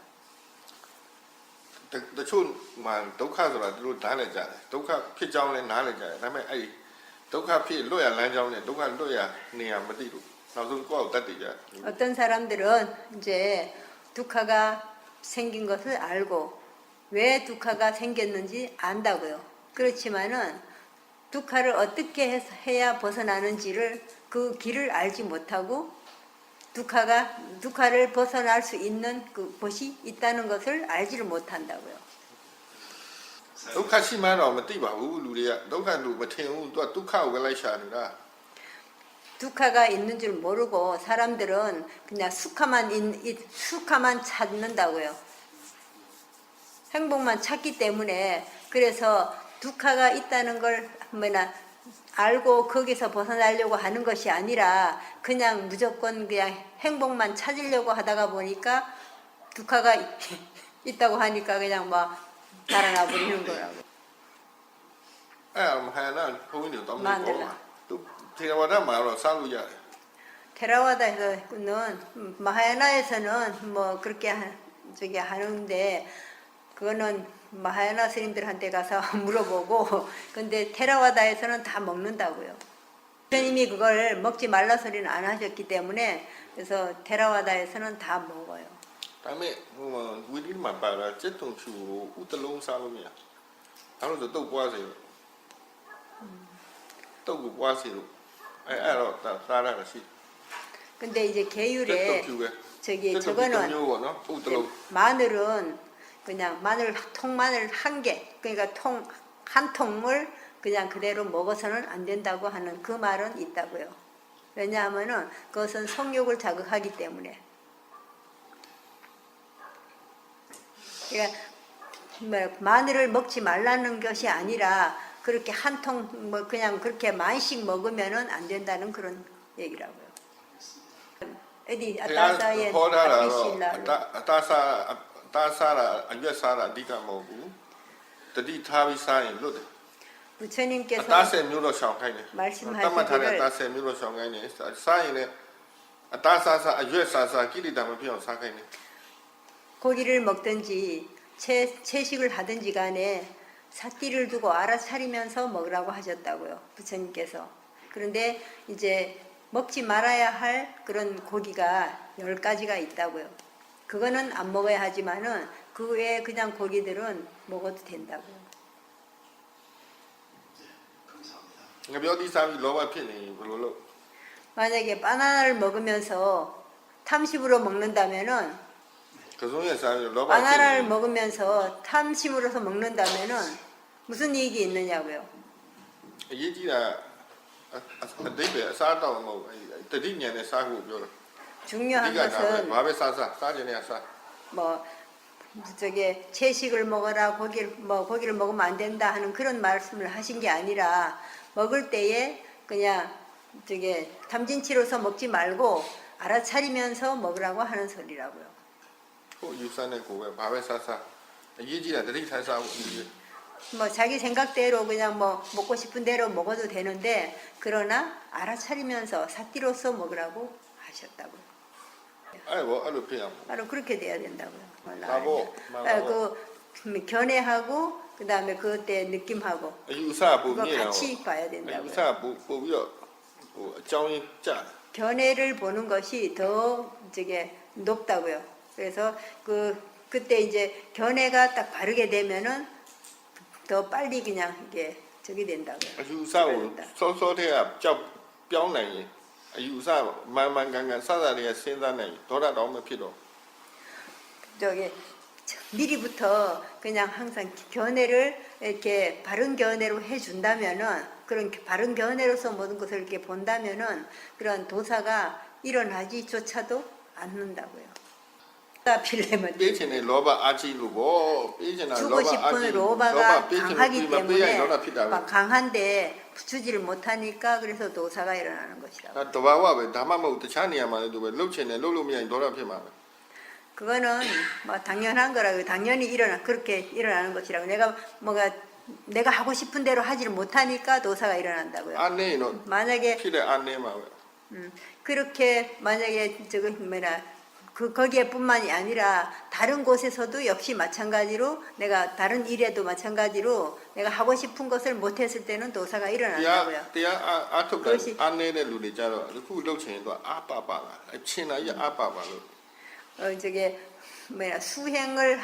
Speaker 1: တချို့မှာဒုက္ခဆိုတာသူတို့နားလည်ကြတယ်ဒုက္ခဖြစ်ကြောင်းလည်းနားလည်ကြတယ်ဒါပေမဲ့အဲ့ဒီဒုက္ခဖြစ်လွတ်ရလမ်းကြောင်းနဲ့ဒုက္ခလွတ်ရနေရာမသိလို့နောက်ဆုံးကိုယ့်ကိုတတ်တည်ကြတယ်
Speaker 2: 어떤 사람들은 이제 두카가 생긴 것을 알고 왜 두카가 생겼는지 안다고요. 그렇지만은 두카를 어떻게 해야 벗어나는지를 그 길을 알지 못하고 두카를 벗어날 수 있는 그곳이 있다는 것을 알지를 못한다고요.
Speaker 1: ဒုက္ခရှိမှတော့မသိပါဘူးလူတွေကဒုက္ခလို့မထင်ဘူးသူကဒုက္ခကိုပဲလိုက်ရှာနေတာ
Speaker 2: 두카가 있는 줄 모르고 사람들은 그냥 수카만 찾는다고요. 행복만 찾기 때문에 그래서 두카가 있다는 걸 알고 거기서 벗어나려고 하는 것이 아니라 그냥 무조건 그냥 행복만 찾으려고 하다가 보니까 두카가 있다고 하니까 그냥 막 달아나 버리는 거라고.
Speaker 1: အဲ့ဒါမဟာနာဘုန်းကြီးတွေတော့မ
Speaker 2: မှန်တယ်
Speaker 1: ပေါ်
Speaker 2: လား
Speaker 1: သူထေရဝါဒမှာတော့စားလို့ရတယ်
Speaker 2: 테라와다에서는 마하야나에서는 뭐 그렇게 저기 하는데 그거는 마하야나 스님들한테 가서 물어보고 근데 테라와다에서는 다 먹는다고요. 스님이 그걸 먹지 말라 소리는 안 하셨기 때문에 그래서 테라와다에서는 다 먹어요.
Speaker 1: ဒါပေမဲ့ဟိုဝီဒီမှာပါတာစက်တုံဖြူကိုဥတလုံးစားလို့မရအဲ့လိုဆိုတုတ်ပွားစေလို့တုတ်ကိုပွားစေလို့အဲ့တော့စားရတာရှိ
Speaker 2: 근데 이제
Speaker 1: စက်တုံ
Speaker 2: 계율에
Speaker 1: ဖြူပဲ
Speaker 2: 저기
Speaker 1: စက်တုံဖြူတစ်
Speaker 2: 저거는
Speaker 1: မျိုးပေါ့နော်ဥတလုံး
Speaker 2: 마늘은 그냥 통마늘 한 개, 그러니까 한 통을 그냥 그대로 먹어서는 안 된다고 하는 그 말은 있다고요. 왜냐하면은 그것은 성욕을 자극하기 때문에. 그러니까 마늘을 먹지 말라는 것이 아니라 그렇게 한 통 뭐 그냥 그렇게 많이씩 먹으면은 안 된다는 그런 얘기라고요. 어디
Speaker 1: တရား
Speaker 2: 아따사의
Speaker 1: ဟောထားတာတော့
Speaker 2: 아티실라
Speaker 1: အတားစားတာအရွက်စားတာအဓိကမဟုတ်ဘူးတတိထားပြီးစားရင်လွတ်တယ် အ
Speaker 2: 부처님께서
Speaker 1: သားဆယ်မျိုးတော့ရှောင်ခိုင်းတယ်
Speaker 2: 말씀하시기를
Speaker 1: တတ်မှတ်ထားတဲ့အသားဆယ်မျိုးတော့ရှောင်ခိုင်းတယ်စားရင်လည်းအသားစားအရွက်စားကိလေသာမဖြစ်အောင်စားခိုင်းတယ်
Speaker 2: 고기를 먹든지 채식을 하든지 간에 삿띠를 두고 알아차리면서 먹으라고 하셨다고요. 부처님께서. 그런데 이제 먹지 말아야 할 그런 고기가 10가지가 있다고요. 그거는 안 먹어야 하지만은 그 외에 그냥 고기들은 먹어도 된다고요.
Speaker 1: ငါပြောသီးစားပြီးလောဘဖြစ်နေဘယ်လိုလုပ်
Speaker 2: 만약에 바나나를 먹으면서 탐심으로 먹는다면은
Speaker 1: ကစုံရဲ့စားပြီးလောဘဖြစ်နေ
Speaker 2: 바나나를 먹으면서 탐심으로서 먹는다면은 무슨 이익이 있느냐고요.
Speaker 1: အရေးကြီးတာအတိတ်ပဲအစားတော့မဟုတ်တတိညာနဲ့စားဖို့ပြောတာ
Speaker 2: 중요한
Speaker 1: အဓိကဒါပဲ
Speaker 2: 것은
Speaker 1: ဘာပဲစားခြင်းနဲ့စား
Speaker 2: 뭐 저게 채식을 먹어라 고기를 먹으면 안 된다 하는 그런 말씀을 하신 게 아니라 먹을 때에 그냥 저게 탐진치로서 먹지 말고 알아차리면서 먹으라고 하는 소리라고요.
Speaker 1: ကိုယူဆတဲ့ကိုပဲဘာပဲစားအရေးကြီးတာတတိထားစားဖို့
Speaker 2: 뭐 자기 생각대로 그냥 뭐 먹고 싶은 대로 먹어도 되는데 그러나 알아차리면서 사띠로서 먹으라고 하셨다고요.
Speaker 1: အဲ့ဘောအဲ့လိုဖြစ်ရမှာ
Speaker 2: 바로 그렇게 돼야 된다고요.
Speaker 1: 마법, 마법.
Speaker 2: 그 견해하고 그다음에 그때 느낌하고
Speaker 1: အယူအဆပုံ
Speaker 2: 그거
Speaker 1: မြင့်အောင်
Speaker 2: 같이 봐야
Speaker 1: အယူ
Speaker 2: 된다고요.
Speaker 1: အဆပို့ပြီးတော့ဟိုအကြောင်းရင်းကြတယ်
Speaker 2: 견해를 보는 것이 더 저게 높다고요. 그래서 그때 이제 견해가 딱 바르게 되면은 더 빨리 그냥 이게 저기 된다고요.
Speaker 1: အယူအဆကိုစောတဲ့ကကြောက်ပြောင်းနိုင်ရင်အယူအဆမှန်ကန်စတွေကစဉ်းစားနိုင်ဒေါသတောင်မဖြစ်တော့
Speaker 2: 저기 미리부터 그냥 항상 견해를 이렇게 바른 견해로 해준다면은 그런 바른 견해로서 모든 것을 이렇게 본다면은 그런 도사가 일어나기조차도 않는다고요. 빌레면
Speaker 1: ပေးချင်တဲ့လောဘအားကြီးလို့ပေါ့ပေးချင်တာ
Speaker 2: 주고
Speaker 1: လောဘအားကြီး
Speaker 2: 싶은
Speaker 1: လို့လောဘ
Speaker 2: 로바가
Speaker 1: ပေးချင်လို့
Speaker 2: 강하기
Speaker 1: ဒီမှာပေးရရင်
Speaker 2: 때문에
Speaker 1: ဒေါသဖြစ်တာပဲ
Speaker 2: 막 강한데 주지를 못하니까 그래서 도사가 일어나는 것이라고.
Speaker 1: ဒါတဘာဝပဲဒါမှမဟုတ်တခြားနေရာမှာလည်းသူပဲလှုပ်ချင်တယ်လှုပ်လို့မရရင်ဒေါသဖြစ်မှာပဲ
Speaker 2: 그거는 뭐 당연한 거라고 당연히 그렇게 일어나는 것이라고 내가 하고 싶은 대로 하지를 못하니까 도사가 일어난다고요.
Speaker 1: အားနေရင်တော့
Speaker 2: 만약에
Speaker 1: ဖြစ်တဲ့အားနေမှာပဲ
Speaker 2: 그렇게 만약에 거기에뿐만이 아니라 다른 곳에서도 역시 마찬가지로 내가 다른 일에도 마찬가지로 내가 하고 싶은 것을 못했을 때는 도사가
Speaker 1: တရား
Speaker 2: 일어난다고요.
Speaker 1: တရားအားထုတ်တာအားနေတဲ့လူတွေကြတော့အခုလှုပ်ချင်ရင်တော့အားပါပါလာချင်တာကြီးအားပါပါလို့
Speaker 2: 저게 수행을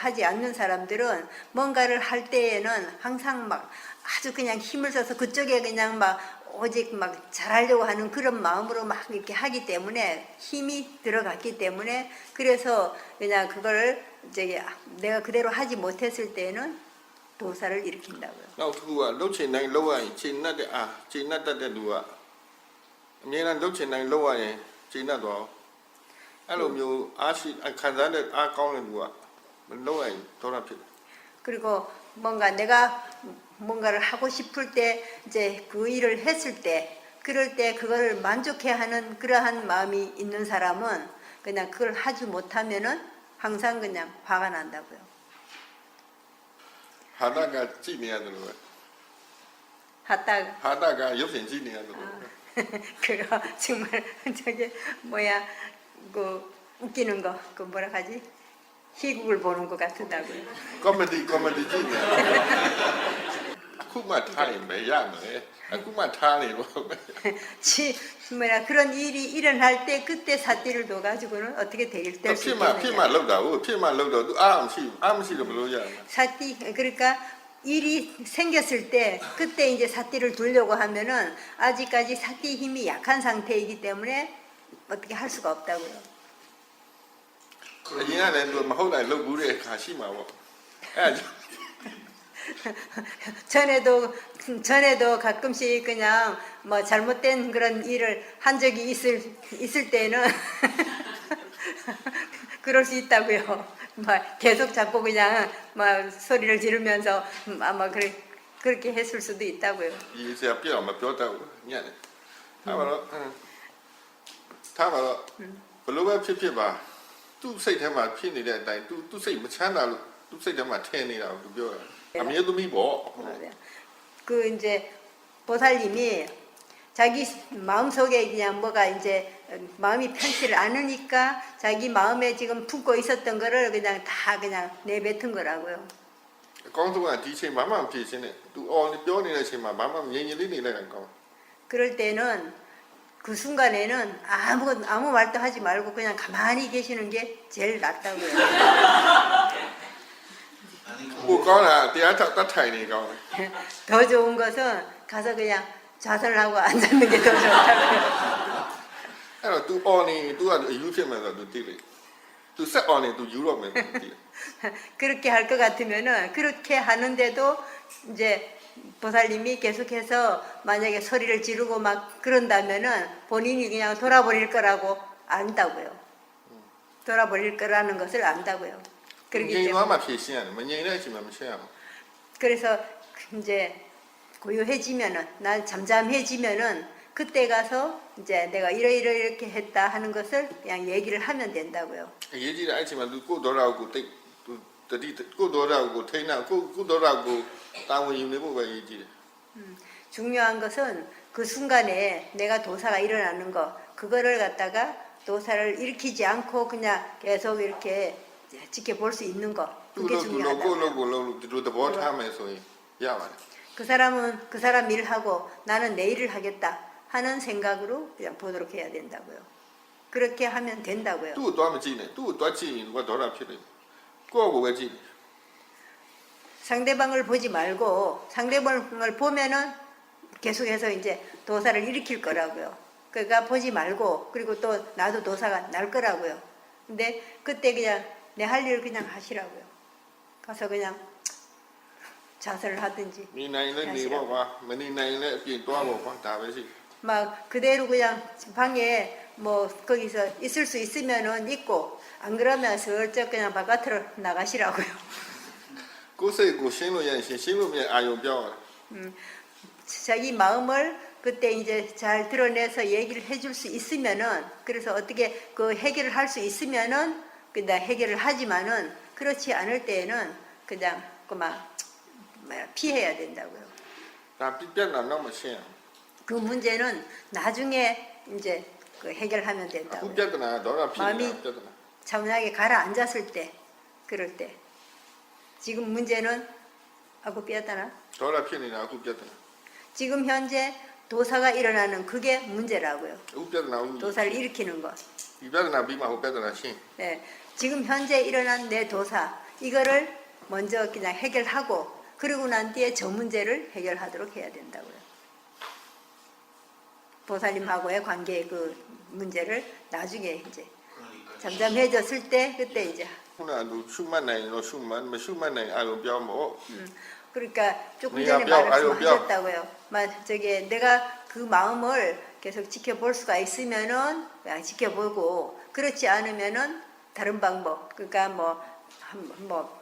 Speaker 2: 하지 않는 사람들은 뭔가를 할 때에는 항상 막 아주 그냥 힘을 써서 그쪽에 그냥 막 오직 막 잘하려고 하는 그런 마음으로 막 이렇게 하기 때문에 힘이 들어갔기 때문에 그래서 그냥 그거를 내가 그대로 하지 못했을 때는 도사를 일으킨다고요.
Speaker 1: နောက်တစ်ခုကလှုပ်ချင်တိုင်းလှုပ်ရရင်ချိန်နဲ့တဲ့အားချိန်နဲ့တတ်တဲ့လူကအများနဲ့လှုပ်ချင်တိုင်းလှုပ်ရရင်ချိန်နဲ့တော့အဲ့လိုမျိုးအားရှိခံစားတဲ့အားကောင်းတဲ့လူကမလှုပ်ရရင်ဒေါသဖြစ်တယ်
Speaker 2: 그리고 뭔가 내가 뭔가를 하고 싶을 때 이제 그 일을 했을 때 그럴 때 그거를 만족해하는 그러한 마음이 있는 사람은 그냥 그걸 하지 못하면은 항상 그냥 화가 난다고요.
Speaker 1: ဟာတာကကြည့်နေရတယ်လို့ပဲ
Speaker 2: 하다
Speaker 1: ဟာတာကရုပ်ရှင်ကြည့်နေရတယ်လို့ပဲ
Speaker 2: 그거 정말 저게 뭐야 그 웃기는 거 그 뭐라 하지 희극을 보는 것 같다고요.
Speaker 1: ကောမဒီကြည့်နေရတယ်အခုမှထားရင်ပဲရမယ်အခုမှထားနေပေါ့
Speaker 2: 그런 일이 일어날 때 그때 사띠를 둬가지고는 어떻게 될 수
Speaker 1: ဖြစ်မှ
Speaker 2: 있겠느냐.
Speaker 1: လောက်တာဟုတ်ဖြစ်မှလောက်တော့သူအားမရှိတော့ဘယ်လိုရမလဲ
Speaker 2: 사띠 그러니까 일이 생겼을 때 그때 이제 사띠를 두려고 하면은 아직까지 사띠 힘이 약한 상태이기 때문에 어떻게 할 수가 없다고요.
Speaker 1: အရင်ကလည်းသူမဟုတ်တိုင်းလုပ်ဘူးတဲ့အခါရှိမှာပေါ့အဲ့ဒါ
Speaker 2: 전에도 가끔씩 그냥 뭐 잘못된 그런 일을 한 적이 있을 때는 그럴 수 있다고요. 막 계속 자꾸 그냥 막 소리를 지르면서 아마 그렇게 했을 수도 있다고요.
Speaker 1: ဒီဆရာပြအောင်မပြောတတ်ဘူးညက်တယ်ထားပါတော့ထားပါတော့ဘလို့ပဲဖြစ်ဖြစ်ပါသူ့စိတ်ထဲမှာဖြစ်နေတဲ့အတိုင်းသူ့စိတ်မချမ်းသာလို့သူ့စိတ်ထဲမှာထင်နေတာကိုသူပြောတယ်အမြဲသမီးပေါ့
Speaker 2: 맞아요. 그 이제 보살님이 자기 마음속에 그냥 뭐가 이제 마음이 편치를 않으니까 자기 마음에 지금 품고 있었던 거를 그냥 다 그냥 내뱉은 거라고요.
Speaker 1: အကောင်းဆုံးကဒီချိန်မှမဖြစ်ချင်းနဲ့သူအော်ပြောနေတဲ့အချိန်မှာဘာမှငြိမ်ငြိမ်လေးနေလိုက်ရင်ကောင်း
Speaker 2: 그럴 때는 그 순간에는 아무 말도 하지 말고 그냥 가만히 계시는 게 제일 낫다고요.
Speaker 1: ကိုကောင်းတာတရားထောက်တတ်ထိုင်နေကောင်းတယ်
Speaker 2: 더 좋은 것은 가서 그냥 좌선을 하고 앉는 게 더 좋다고요.
Speaker 1: အဲ့တော့ तू အော်နေ तू ကအယူဖြစ်မယ်ဆိုတော့ तू သိလိမ့် तू ဆက်အော်နေ तू ယူတော့မယ် तू သိတယ်
Speaker 2: 그렇게 할 것 같으면은 그렇게 하는데도 이제 보살님이 계속해서 만약에 소리를 지르고 막 그런다면은 본인이 그냥 돌아버릴 거라고 안다고요. 돌아버릴 거라는 것을 안다고요.
Speaker 1: ငြိ
Speaker 2: 그렇기
Speaker 1: မ်သွား
Speaker 2: 때문에
Speaker 1: မှဖြည့်ရှင်းရတယ်မငြိမ်တဲ့အချိန်မှာမရှင်းရဘူး
Speaker 2: 그래서 이제 고요해지면은 난 잠잠해지면은 그때 가서 이제 내가 이렇게 했다 하는 것을 그냥 얘기를 하면 된다고요.
Speaker 1: အရေးကြီးတဲ့အချိန်မှာ तू ကိုယ်တော်တော်ကိုတိတ် तू တတိကိုယ်တော်တော်ကိုထိန်းတာကိုယ်တော်တော်ကိုတာဝန်ယူနေဖို့ပဲအရေးကြီးတယ်
Speaker 2: 중요한 것은 그 순간에 내가 도사가 일어나는 거 그거를 갖다가 도사를 일으키지 않고 그냥 계속 이렇게 지켜볼 수 있는 거.
Speaker 1: သူ
Speaker 2: 그게
Speaker 1: လို့သူလို့ကို
Speaker 2: 중요하다.
Speaker 1: လို့ကိုလို့ဒီလိုသဘောထားမယ်ဆိုရင်ရပါတယ်
Speaker 2: 그 사람은 그 사람 일하고 나는 내 일을 하겠다 하는 생각으로 그냥 보도록 해야 된다고요. 그렇게 하면 된다고요.
Speaker 1: သူ့ကိုသွားမကြည့်နဲ့သူ့ကိုသွားကြည့်ရင်သူကဒေါသဖြစ်နေကိုယ့်ကိုပဲကြည့်
Speaker 2: 상대방을 보지 말고 상대방을 보면은 계속해서 이제 도사를 일으킬 거라고요. 그러니까 보지 말고 그리고 또 나도 도사가 날 거라고요. 근데 그때 그냥 내 할 일을 그냥 하시라고요. 가서 그냥 자살을 하든지
Speaker 1: နေနိုင်လဲနေပေါ့ကွာမနေနိုင်လဲအပြင်သွားပေါ့ကွာဒါပဲရှိ
Speaker 2: 막 그대로 그냥 방에 뭐 거기서 있을 수 있으면은 있고 안 그러면 슬쩍 그냥 바깥으로 나가시라고요.
Speaker 1: ကိုယ်စိတ်ကိုရှင်းလို့ရရင်ရှင်းလို့မရအာယုံပြောင်းရတယ်
Speaker 2: 자기 마음을 그때 이제 잘 드러내서 얘기를 해줄 수 있으면은 그래서 어떻게 그 해결을 할 수 있으면은 그냥 해결을 하지만은 그렇지 않을 때에는 그냥 그만 피해야 된다고요.
Speaker 1: ဒါပြတ်တာနောက်မရှင်း
Speaker 2: 그 문제는 나중에 이제 그 해결하면
Speaker 1: အခု
Speaker 2: 된다고요.
Speaker 1: ပြတ်တာကဒေါသဖြစ်နေတာပြတ်တာ
Speaker 2: 차분하게 가라앉았을 때 그럴 때 지금 문제는 아고 삐었다나
Speaker 1: ဒေါသဖြစ်နေတာအခုပြတ်တာ
Speaker 2: 지금 현재 도사가 일어나는 그게 문제라고요.
Speaker 1: အခုပြတ်တာဦး
Speaker 2: 도사를 일으키는 것.
Speaker 1: ဒီပြတ်တာပြီးမှဟိုပြတ်တာရှင်း
Speaker 2: 네, 지금 현재 일어난 내 도사 이거를 먼저 그냥 해결하고 그러고 난 뒤에 저 문제를 해결하도록 해야 된다고요. 도사님하고의 관계의 그 문제를 나중에 이제 잠잠해졌을 때 그때 이제
Speaker 1: ခုနကသူရှုမှတ်နိုင်ရင်တော့ရှုမှတ်မရှုမှတ်နိုင်အာယုံပြောင်းပေါ့
Speaker 2: 그러니까 조금
Speaker 1: 네가
Speaker 2: 전에
Speaker 1: 뼈, 아유,
Speaker 2: 말씀하셨다고요. 저기 내가 그 마음을 계속 지켜볼 수가 있으면은 그냥 지켜보고 그렇지 않으면은 다른 방법 그러니까 뭐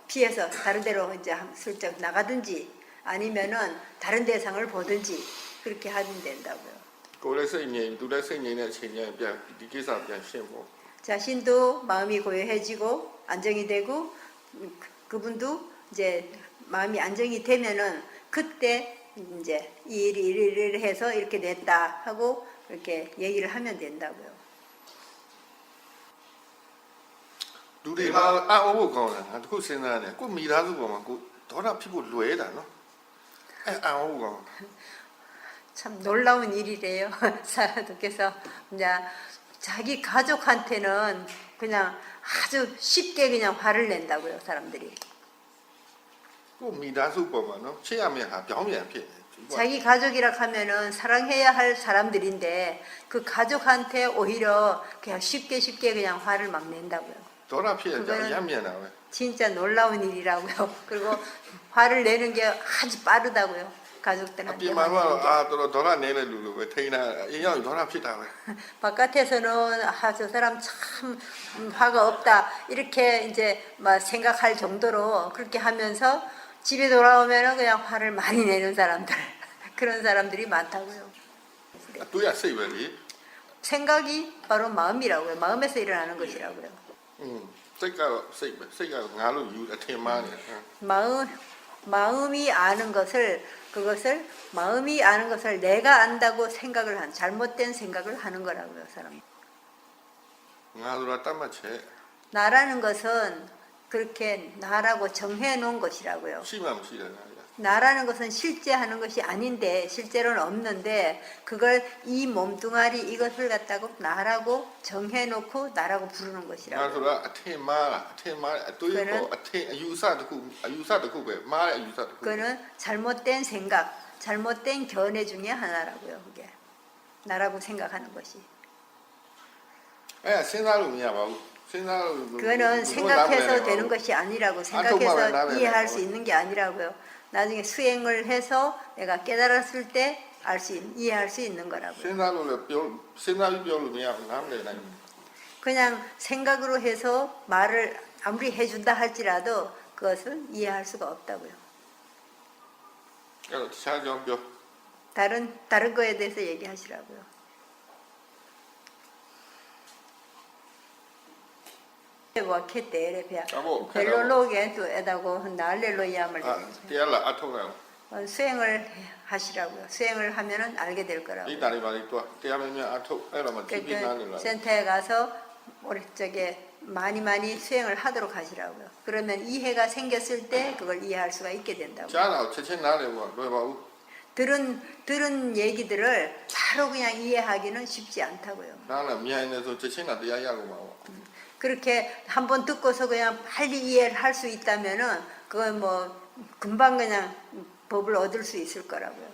Speaker 2: 피해서 다른 데로 이제 슬쩍 나가든지 아니면은 다른 대상을 보든지 그렇게 하면 된다고요.
Speaker 1: ကိုယ်လည်းစိတ်ငြိမ်သူလည်းစိတ်ငြိမ်တဲ့အချိန်ကျရင်ပြန်ဒီကိစ္စပြန်ရှင်းပေါ့
Speaker 2: 자신도 마음이 고요해지고 안정이 되고 그분도 이제 마음이 안정이 되면은 그때 이제 이 일을 해서 이렇게 됐다 하고 이렇게 얘기를 하면 된다고요.
Speaker 1: လူတွေကအအိုးဖို့ကောင်းတာတခုစဉ်းစားနေကိုမိသားစုပေါ်မှာကိုဒေါသဖြစ်ဖို့လွယ်တာနော်အအိုးကောင်း
Speaker 2: 참 놀라운 일이래요. 사도께서 이제 자기 가족한테는 그냥 아주 쉽게 그냥 화를 낸다고요, 사람들이.
Speaker 1: ကိုမိသားစုပေါ်မှာနော်ချစ်ရမယ့်ဟာပြောင်းပြန်ဖြစ်နေ
Speaker 2: 자기 가족이라 하면은 사랑해야 할 사람들인데 그 가족한테 오히려 그냥 쉽게 그냥 화를 막 낸다고요.
Speaker 1: ဒေါသဖြစ်ရကြရမ်းမြန်တာပဲ
Speaker 2: 진짜 놀라운 일이라고요. 그리고 화를 내는 게 아주 빠르다고요.
Speaker 1: အ
Speaker 2: 가족들한테.
Speaker 1: ပြင်မှာတော့အာတော်ဒေါသနေတဲ့လူလိုပဲထိန်းတာအရင်ရောက်ဒေါသဖြစ်တာပဲ
Speaker 2: 바깥에서는 저 사람 참 화가 없다 이렇게 이제 막 생각할 정도로 그렇게 하면서 집에 돌아오면은 그냥 화를 많이 내는 사람들 그런 사람들이 많다고요.
Speaker 1: အတွေးရစိတ်ပဲလေ
Speaker 2: 생각이 바로 마음이라고요. 마음에서 일어나는 것이라고요.
Speaker 1: စိတ်ကတော့စိတ်ပဲစိတ်ကငါလို့ယူအထင်မှားနေ
Speaker 2: 마음이 아는 것을 그것을 마음이 아는 것을 내가 안다고 생각을 한 잘못된 생각을 하는 거라고요, 사람.
Speaker 1: ငါဆိုတာတတ်မှတ်ချက်
Speaker 2: 나라는 것은 그렇게 나라고 정해 놓은 것이라고요.
Speaker 1: ရှိမှမရှိတယ်ငါ
Speaker 2: 나라는 것은 실제 하는 것이 아닌데 실제로는 없는데 그걸 이 몸뚱아리 이것을 갖다가 나라고 정해 놓고 나라고 부르는
Speaker 1: ငါ
Speaker 2: 것이라고요.
Speaker 1: ဆိုတာအထင်မှားတာအထင်မှားအတွေးပေါ်အထင်အယူအဆတစ်ခုပဲမှားတဲ့အယူအဆတစ်ခု
Speaker 2: 그거는 잘못된 생각, 잘못된 견해 중에 하나라고요. 그게 나라고 생각하는 것이.
Speaker 1: အဲ့စဉ်းစားလို့မရပါဘူးစဉ်းစားလို့
Speaker 2: 그거는 생각해서 되는 것이 아니라고 생각해서 이해할 수 있는 게 아니라고요. 나중에 수행을 해서 내가 깨달았을 때 이해할 수 있는 거라고요.
Speaker 1: စဉ်းစားလို့လည်းပြောစဉ်းစားပြီးပြောလို့မရဘူးနားမလည်နိုင်ဘူး
Speaker 2: 그냥 생각으로 해서 말을 아무리 해준다 할지라도 그것을 이해할 수가 없다고요.
Speaker 1: အဲ့တော့တခြားကြောင်းပြော
Speaker 2: 다른 거에 대해서 얘기하시라고요. 뭐 캐때 래피아
Speaker 1: ဒါပေါ့ခက်တာ
Speaker 2: 벨로로게 또 에다고 날레로 야물
Speaker 1: တရားလာအထုတ်လိုက်အောင်
Speaker 2: 수행을 하시라고요. 수행을 하면은 알게 될 거라고요.
Speaker 1: ဒီတာတွေပါလေတော့တရားမင်းများအထုတ်အဲ့တော့မှကြည့်ပြီးနားနေလာ
Speaker 2: 센터에 가서 우리 많이 수행을 하도록 하시라고요. 그러면 이해가 생겼을 때 그걸 이해할 수가 있게 된다고.
Speaker 1: ကြားတာကိုချက်ချင်းနားလည်ဖို့လွယ်ပါဘူး
Speaker 2: 들은 얘기들을 바로 그냥 이해하기는 쉽지 않다고요.
Speaker 1: နားလည်းမြန်နေဆိုချက်ချင်းတာတရားရကုန်ပါပေါ့
Speaker 2: 그렇게 한번 듣고서 그냥 빨리 이해를 할 수 있다면은 그건 뭐 금방 그냥 법을 얻을 수 있을 거라고요.